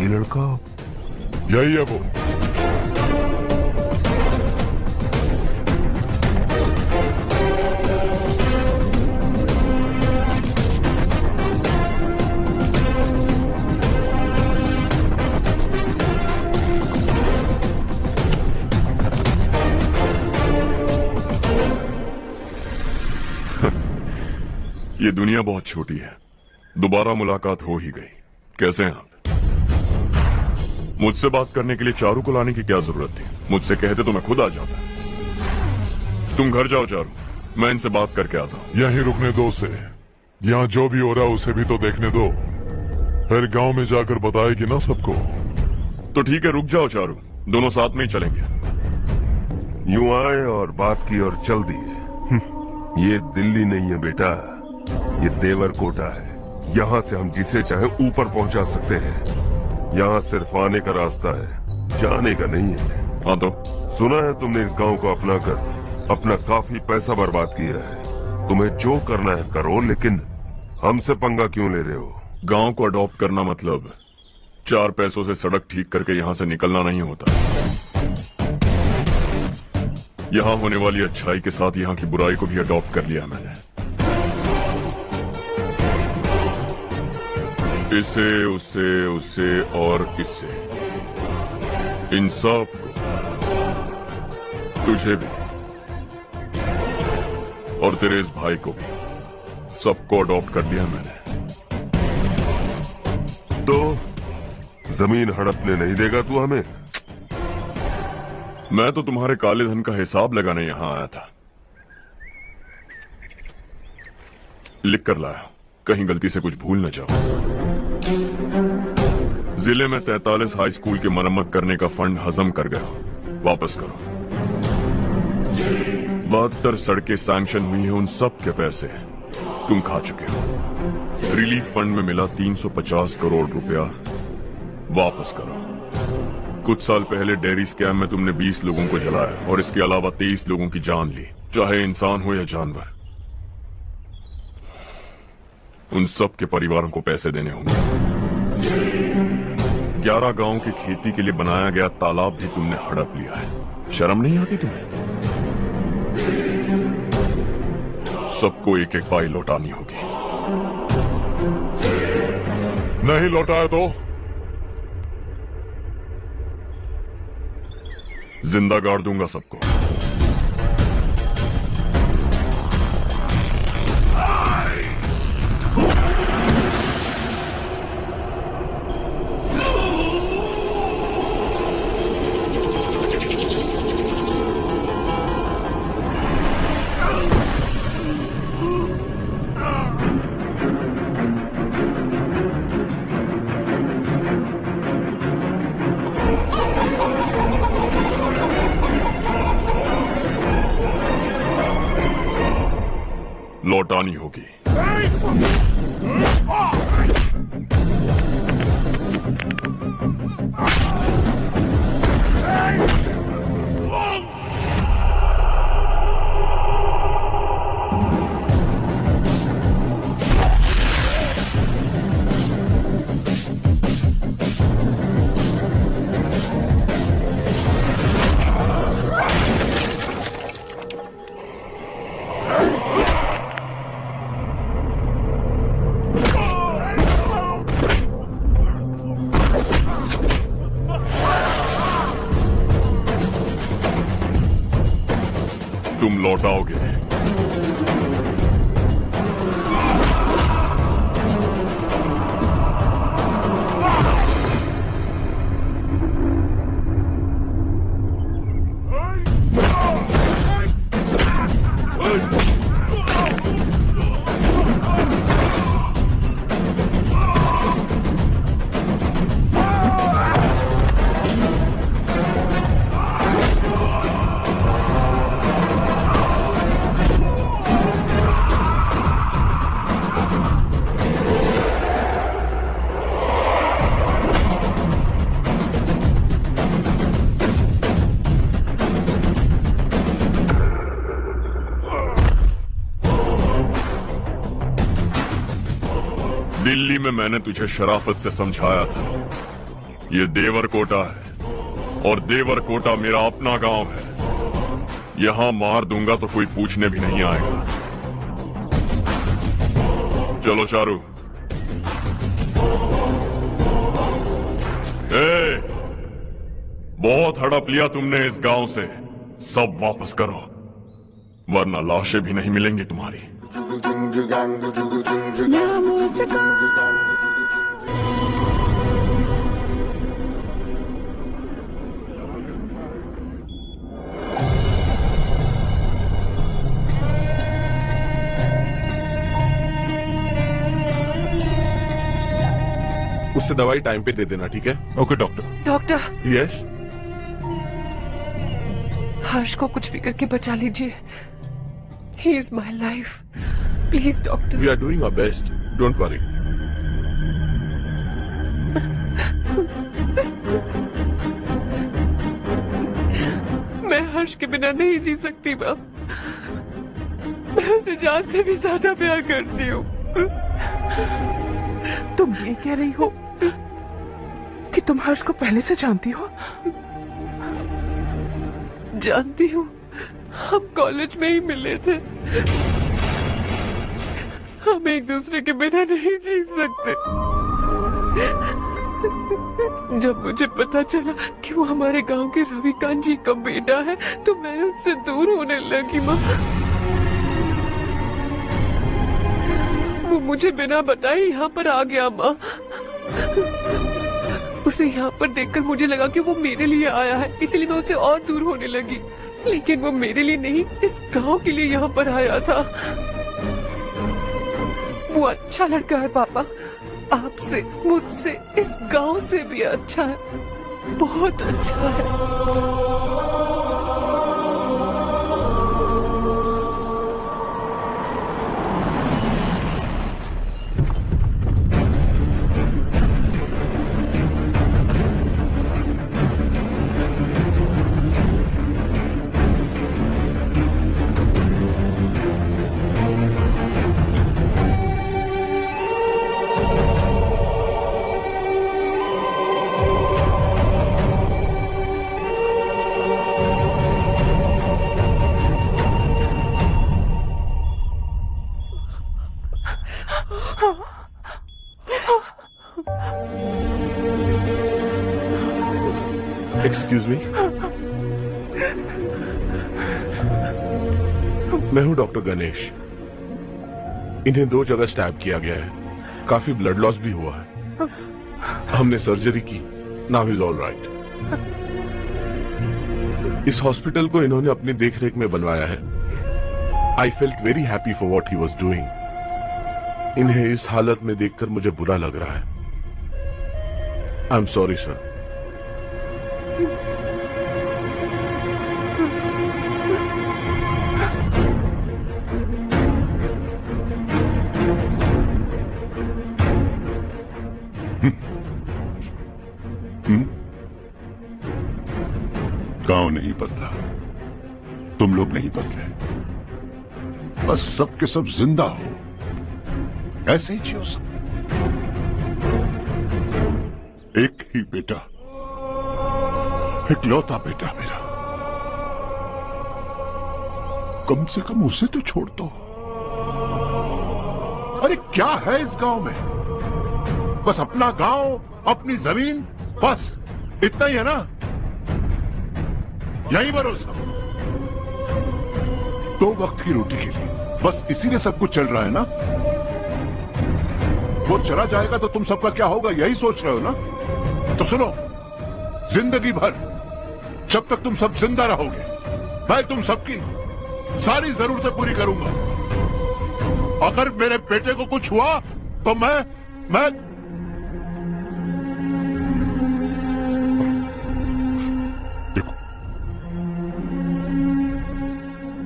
ये लड़का यही है वो। ये दुनिया बहुत छोटी है, दोबारा मुलाकात हो ही गई। कैसे हैं आप? मुझसे बात करने के लिए चारू को लाने की क्या जरूरत थी? मुझसे कहते तो मैं खुद आ जाता। तुम घर जाओ चारू, मैं इनसे बात करके आता हूँ। यहीं रुकने दो उसे, यहाँ जो भी हो रहा है उसे भी तो देखने दो, फिर गांव में जाकर बताएगी ना सबको। तो ठीक है, रुक जाओ चारू, दोनों साथ में ही चलेंगे। यूं आए और बात की और चल दिए। ये दिल्ली नहीं है बेटा, ये देवरकोटा है। यहाँ से हम जिसे चाहे ऊपर पहुँचा सकते हैं। यहाँ सिर्फ आने का रास्ता है, जाने का नहीं है। हाँ तो सुना है तुमने इस गांव को अपना कर अपना काफी पैसा बर्बाद किया है। तुम्हें जो करना है करो, लेकिन हमसे पंगा क्यों ले रहे हो? गांव को अडॉप्ट करना मतलब 4 पैसों से सड़क ठीक करके यहाँ से निकलना नहीं होता। यहाँ होने वाली अच्छाई के साथ यहाँ की बुराई को भी अडॉप्ट कर लिया मैंने। इसे, उसे, उसे और इससे, इन सब को, तुझे भी और तेरे इस भाई को भी, सबको अडॉप्ट कर लिया मैंने। तो जमीन हड़पने नहीं देगा तू हमें? मैं तो तुम्हारे काले धन का हिसाब लगाने यहां आया था। लिख कर लाया, कहीं गलती से कुछ भूल न जाओ। जिले में 43 हाई स्कूल की मरम्मत करने का फंड हजम कर गया, वापस करो। 72 सड़कें सैंक्शन हुई हैं, उन सब के पैसे तुम खा चुके हो। रिलीफ फंड में मिला 350 करोड़ रुपया, वापस करो। कुछ साल पहले डेयरी स्कैम में तुमने 20 लोगों को जलाया और इसके अलावा 23 लोगों की जान ली, चाहे इंसान हो या जानवर। उन सब के परिवारों को पैसे देने होंगे। 11 गांव की खेती के लिए बनाया गया तालाब भी तुमने हड़प लिया है। शर्म नहीं आती तुम्हें? सबको एक एक पाई लौटानी होगी। नहीं लौटाया तो जिंदा गाड़ दूंगा सबको। लौटानी होगी। तुम लौटाओगे। दिल्ली में मैंने तुझे शराफत से समझाया था, ये देवर कोटा है और देवर कोटा मेरा अपना गांव है। यहां मार दूंगा तो कोई पूछने भी नहीं आएगा। चलो चारू। बहुत हड़प लिया तुमने इस गांव से, सब वापस करो वरना लाशें भी नहीं मिलेंगी तुम्हारी। उससे दवाई टाइम पे दे देना, ठीक है? Okay doctor. Doctor. Yes. Harsh को कुछ भी करके बचा लीजिए। He is my life, please doctor. We are doing our best, don't worry. मैं हर्ष के बिना नहीं जी सकती माँ। मैं उसे जान से भी ज्यादा प्यार करती हूँ। तुम ये कह रही हो कि तुम हर्ष को पहले से जानती हो? जानती हूँ, हम कॉलेज में ही मिले थे। हम एक दूसरे के बिना नहीं जी सकते। जब मुझे पता चला कि वो हमारे गांव के रविकांत जी का बेटा है तो मैं उनसे दूर होने लगी माँ। वो मुझे बिना बताए यहाँ पर आ गया माँ। उसे यहाँ पर देखकर मुझे लगा कि वो मेरे लिए आया है, इसलिए मैं उससे और दूर होने लगी। लेकिन वो मेरे लिए नहीं, इस गांव के लिए यहाँ पर आया था। वो अच्छा लड़का है पापा, आपसे, मुझसे, इस गांव से भी अच्छा है, बहुत अच्छा है। एक्सक्यूज मी, मैं हूं डॉक्टर गणेश। इन्हें 2 जगह स्टैब किया गया है, काफी ब्लड लॉस भी हुआ है। हमने सर्जरी की, नाउ इज ऑल राइट। इस हॉस्पिटल को इन्होंने अपनी देखरेख में बनवाया है। I felt very happy for what he was doing. इन्हें इस हालत में देखकर मुझे बुरा लग रहा है। I am sorry sir. गांव नहीं बदला, तुम लोग नहीं बदले, बस सब के सब जिंदा हो, ऐसे ही जियो सब। एक ही बेटा, इकलौता बेटा मेरा, कम से कम उसे तो छोड़ दो। अरे क्या है इस गांव में? बस अपना गांव, अपनी जमीन, बस इतना ही है ना? यही भरोसा, 2 वक्त की रोटी के लिए, बस इसीलिए सब कुछ चल रहा है ना? वो चला जाएगा तो तुम सबका क्या होगा, यही सोच रहे हो ना? तो सुनो, जिंदगी भर जब तक तुम सब जिंदा रहोगे, मैं तुम सबकी सारी जरूरतें पूरी करूंगा। अगर मेरे बेटे को कुछ हुआ तो मैं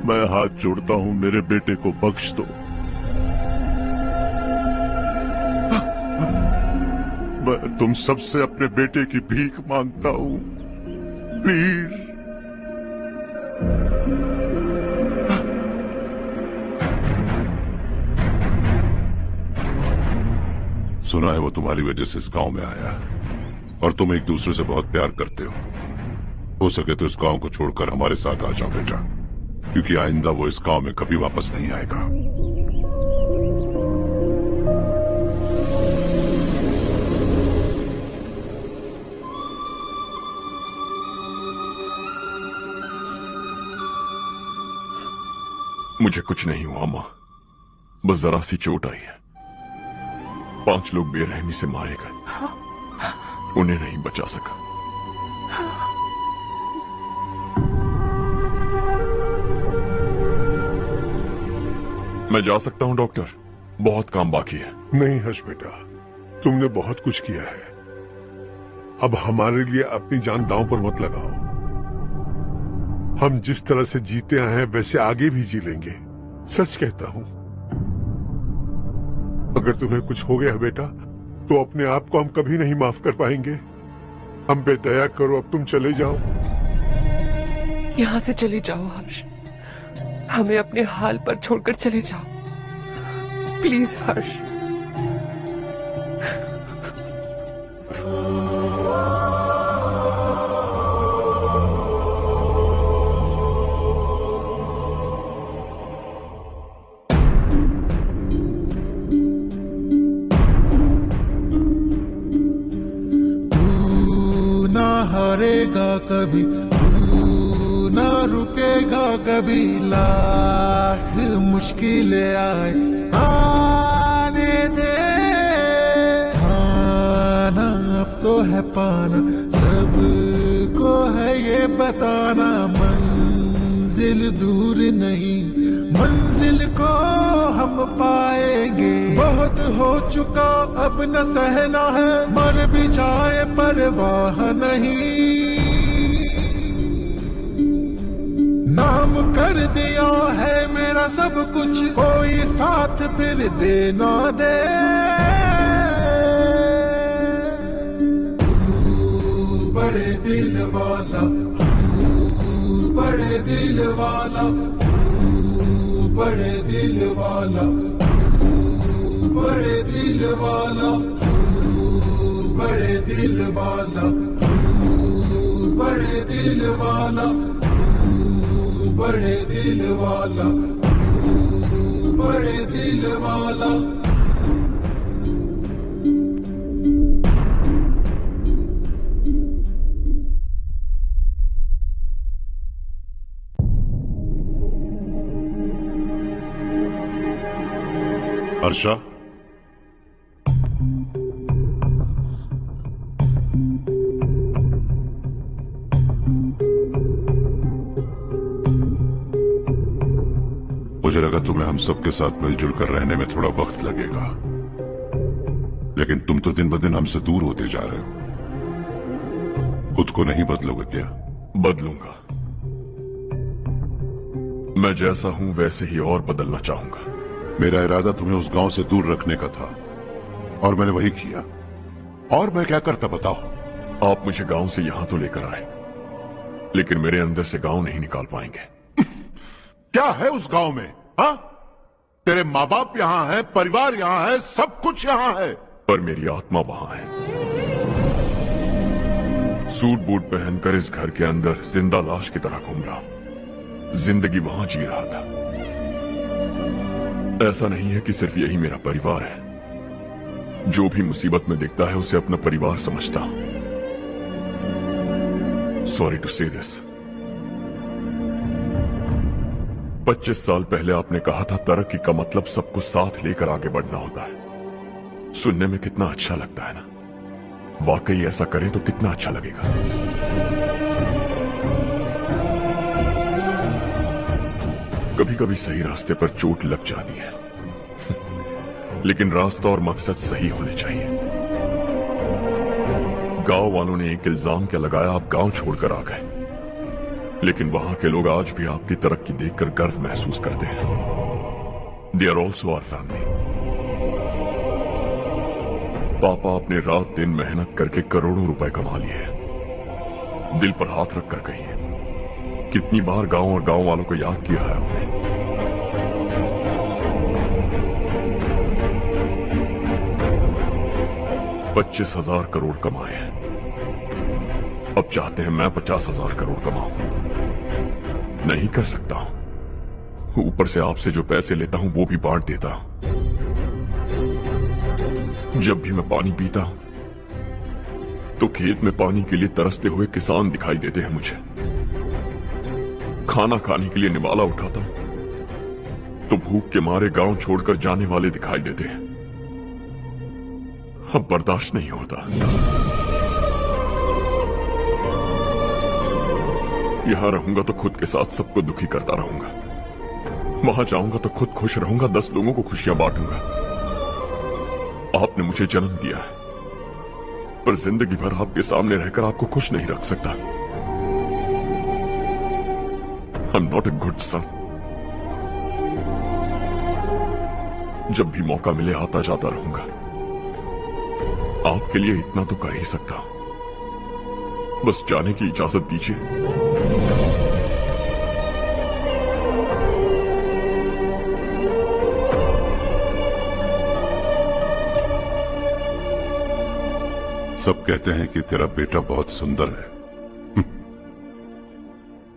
मैं हाथ जोड़ता हूं, मेरे बेटे को बख्श दो। मैं तुम सबसे अपने बेटे की भीख मांगता हूं, प्लीज। सुना है वो तुम्हारी वजह से इस गांव में आया। और तुम एक दूसरे से बहुत प्यार करते हो सके तो इस गांव को छोड़कर हमारे साथ आ जाओ बेटा, क्योंकि आइंदा वो इस गांव में कभी वापस नहीं आएगा। मुझे कुछ नहीं हुआ मां, बस जरा सी चोट आई है। 5 लोग बेरहमी से मारे गए, उन्हें नहीं बचा सका। मैं जा सकता हूं डॉक्टर, बहुत काम बाकी है। नहीं हर्ष बेटा, तुमने बहुत कुछ किया है, अब हमारे लिए अपनी जान दांव पर मत लगाओ। हम जिस तरह से जीते आए हैं वैसे आगे भी जी लेंगे, सच कहता हूं। अगर तुम्हें कुछ हो गया बेटा तो अपने आप को हम कभी नहीं माफ कर पाएंगे। हम पे दया करो, अब तुम चले जाओ। यहाँ से चले जाओ हर्ष, हमें अपने हाल पर छोड़कर चले जाओ प्लीज हर्ष। हारेगा कभी, तू ना रुकेगा कभी, लाख मुश्किलें आए आने दे। खाना अब तो है पाना, सबको है ये बताना, मंजिल दूर नहीं, मंजिल को हम पाएंगे। बहुत हो चुका अब न सहना है, मर भी जाए परवाह नहीं। नाम कर दिया है मेरा सब कुछ, कोई साथ फिर दे ना दे। तू बड़े दिल वाला, तू बड़े दिल वाला, तू बड़े दिल वाला, तू बड़े दिल वाला, तू बड़े दिल वाला, तू बड़े दिल वाला, तू बड़े दिल वाला, तू बड़े दिल वाला। हर्षा, मुझे लगा तुम्हें हम सबके साथ मिलजुल कर रहने में थोड़ा वक्त लगेगा, लेकिन तुम तो दिन ब दिन हमसे दूर होते जा रहे हो। खुद को नहीं बदलोगे क्या? बदलूंगा। मैं जैसा हूं वैसे ही और बदलना चाहूंगा। मेरा इरादा तुम्हें उस गांव से दूर रखने का था और मैंने वही किया। और मैं क्या करता बताओ? आप मुझे गांव से यहां तो लेकर आए, लेकिन मेरे अंदर से गांव नहीं निकाल पाएंगे। क्या है उस गांव में? हाँ, तेरे माँ बाप यहाँ है, परिवार यहाँ है, सब कुछ यहाँ है, पर मेरी आत्मा वहां है। सूट बूट पहनकर इस घर के अंदर जिंदा लाश की तरह घूम रहा, जिंदगी वहां जी रहा था। ऐसा नहीं है कि सिर्फ यही मेरा परिवार है। जो भी मुसीबत में दिखता है उसे अपना परिवार समझता हूं। सॉरी टू से दिस। 25 साल पहले आपने कहा था तरक्की का मतलब सबको साथ लेकर आगे बढ़ना होता है। सुनने में कितना अच्छा लगता है ना? वाकई ऐसा करें तो कितना अच्छा लगेगा। कभी कभी सही रास्ते पर चोट लग जाती है, लेकिन रास्ता और मकसद सही होने चाहिए। गांव वालों ने एक इल्जाम क्या लगाया, आप गांव छोड़कर आ गए, लेकिन वहां के लोग आज भी आपकी तरक्की देखकर गर्व महसूस करते हैं। They are also our family. पापा अपने रात दिन मेहनत करके करोड़ों रुपए कमा लिए हैं। दिल पर हाथ रखकर कहिए, कितनी बार गांव और गांव वालों को याद किया है आपने? 25,000 करोड़ कमाए हैं, अब चाहते हैं मैं 50,000 करोड़ कमाऊं। नहीं कर सकता हूं। ऊपर से आपसे जो पैसे लेता हूं वो भी बांट देता हूं। जब भी मैं पानी पीता हूं तो खेत में पानी के लिए तरसते हुए किसान दिखाई देते हैं मुझे। खाना खाने के लिए निवाला उठाता हूं तो भूख के मारे गांव छोड़कर जाने वाले दिखाई देते हैं। अब बर्दाश्त नहीं होता। यहां रहूंगा तो खुद के साथ सबको दुखी करता रहूंगा। वहां जाऊंगा तो खुद खुश रहूंगा, 10 लोगों को खुशियां बांटूंगा। आपने मुझे जन्म दिया है, पर जिंदगी भर आपके सामने रहकर आपको खुश नहीं रख सकता। I am not a good son. जब भी मौका मिले आता जाता रहूंगा। आपके लिए इतना तो कर ही सकता हूं। बस जाने की इजाजत दीजिए। सब कहते हैं कि तेरा बेटा बहुत सुंदर है,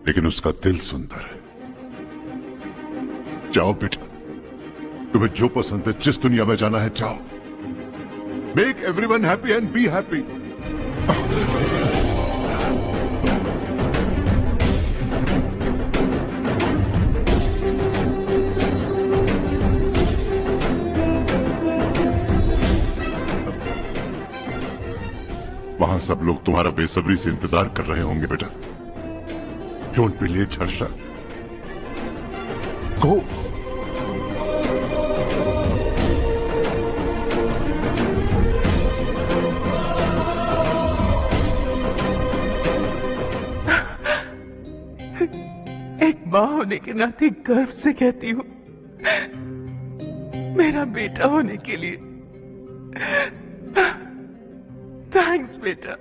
लेकिन उसका दिल सुंदर है। जाओ बेटा, तुम्हें जो पसंद है, जिस दुनिया में जाना है जाओ। Make everyone happy and be happy. वहां सब लोग तुम्हारा बेसब्री से इंतजार कर रहे होंगे बेटा। डोंट बी लेट हर्षा, गो। एक माँ होने के नाते गर्व से कहती हूँ, मेरा बेटा होने के लिए थैंक्स बेटा।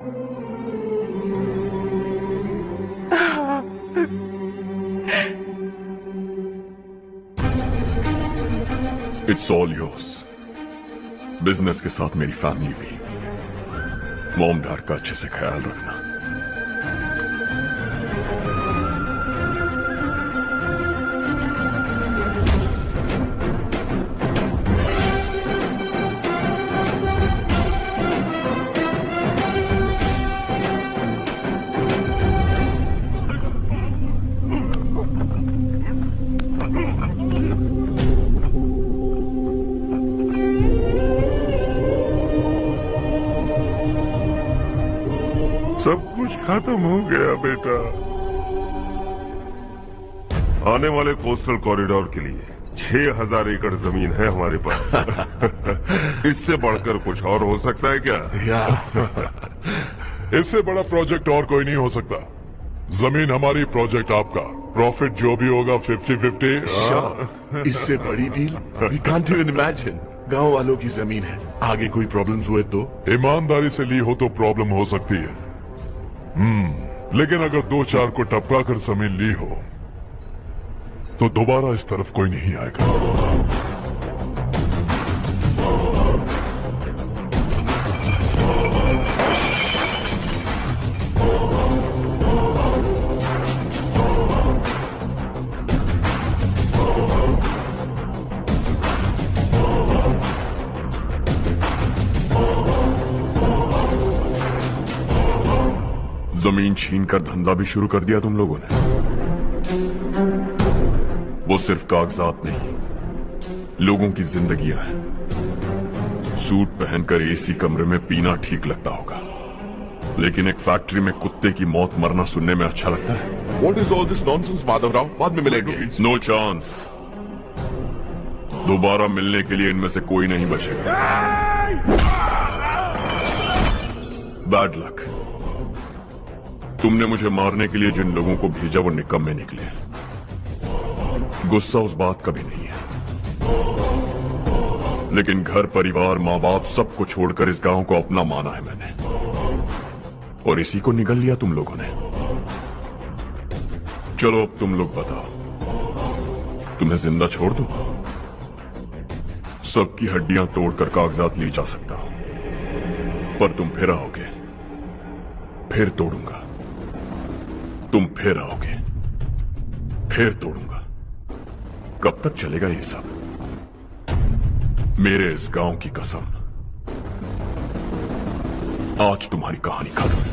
It's all yours. बिजनेस के साथ मेरी फैमिली भी। मॉम डैड का अच्छे से ख्याल रखना। सब कुछ खत्म हो गया बेटा। आने वाले कोस्टल कॉरिडोर के लिए 6,000 एकड़ जमीन है हमारे पास। इससे बढ़कर कुछ और हो सकता है क्या? इससे बड़ा प्रोजेक्ट और कोई नहीं हो सकता। जमीन हमारी, प्रोजेक्ट आपका। प्रॉफिट जो भी होगा 50-50। इससे बड़ी deal we can't even imagine. गांव वालों की जमीन है, आगे कोई प्रॉब्लम्स हुए तो? ईमानदारी से ली हो तो प्रॉब्लम हो सकती है, लेकिन अगर 2-4 को टपका कर जमीन ली हो तो दोबारा इस तरफ कोई नहीं आएगा। जमीन छीन कर धंधा भी शुरू कर दिया तुम लोगों ने। वो सिर्फ कागजात नहीं, लोगों की जिंदगियां हैं। सूट पहनकर एसी कमरे में पीना ठीक लगता होगा, लेकिन एक फैक्ट्री में कुत्ते की मौत मरना सुनने में अच्छा लगता है। What is all this nonsense, Madhavrao? बाद में मिलेंगे। No chance. दोबारा मिलने के लिए इनमें से कोई नहीं बचेगा। Bad luck. तुमने मुझे मारने के लिए जिन लोगों को भेजा वो निकम्मे निकले। गुस्सा उस बात का भी नहीं है, लेकिन घर परिवार माँ बाप सबको छोड़कर इस गांव को अपना माना है मैंने, और इसी को निगल लिया तुम लोगों ने। चलो अब तुम लोग बताओ, तुम्हें जिंदा छोड़ दूं? सबकी हड्डियां तोड़कर कागजात ले जा सकता हूं, पर तुम फिर आओगे, फिर तोड़ूंगा। तुम फिर आओगे, फिर तोड़ूंगा। कब तक चलेगा ये सब? मेरे इस गांव की कसम, आज तुम्हारी कहानी खत्म।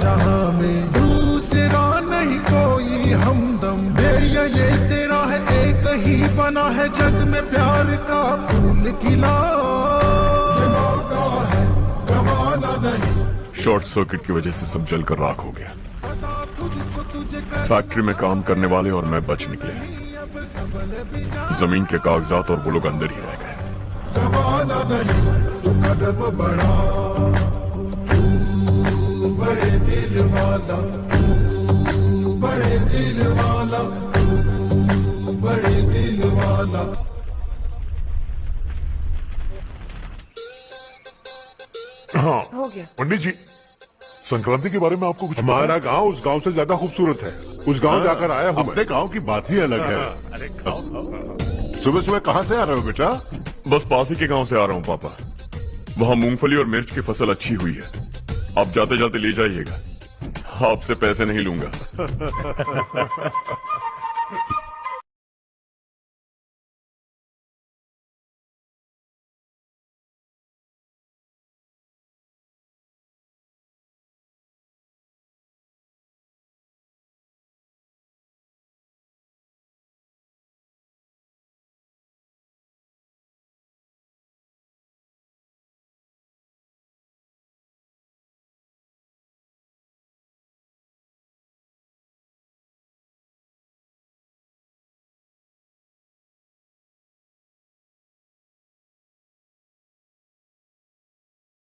जहां में दूसरा नहीं कोई हमदम ये तेरा है एक ही बना है जग में प्यार का फूल खिला ये मौका है गवाना नहीं। शॉर्ट सर्किट की वजह से सब जलकर राख हो गया। फैक्ट्री में काम करने वाले और मैं बच निकले। जमीन के कागजात और वो लोग अंदर ही रह गए। गवाना नहीं तू कदम बढ़ा, तू बड़े दिल वाला, तू बड़े दिल वाला, तू बड़े दिल वाला। हाँ हो गया। पंडित जी, संक्रांति के बारे में आपको कुछ हमारा गांव उस गांव से ज्यादा खूबसूरत है। उस गांव जाकर आया हूँ। अपने गांव की बात ही अलग है। सुबह सुबह कहाँ से आ रहे हो बेटा? बस पास ही के गांव से आ रहा हूँ पापा। वहाँ मूंगफली और मिर्च की फसल अच्छी हुई है, आप जाते जाते ले जाइएगा। आपसे पैसे नहीं लूंगा।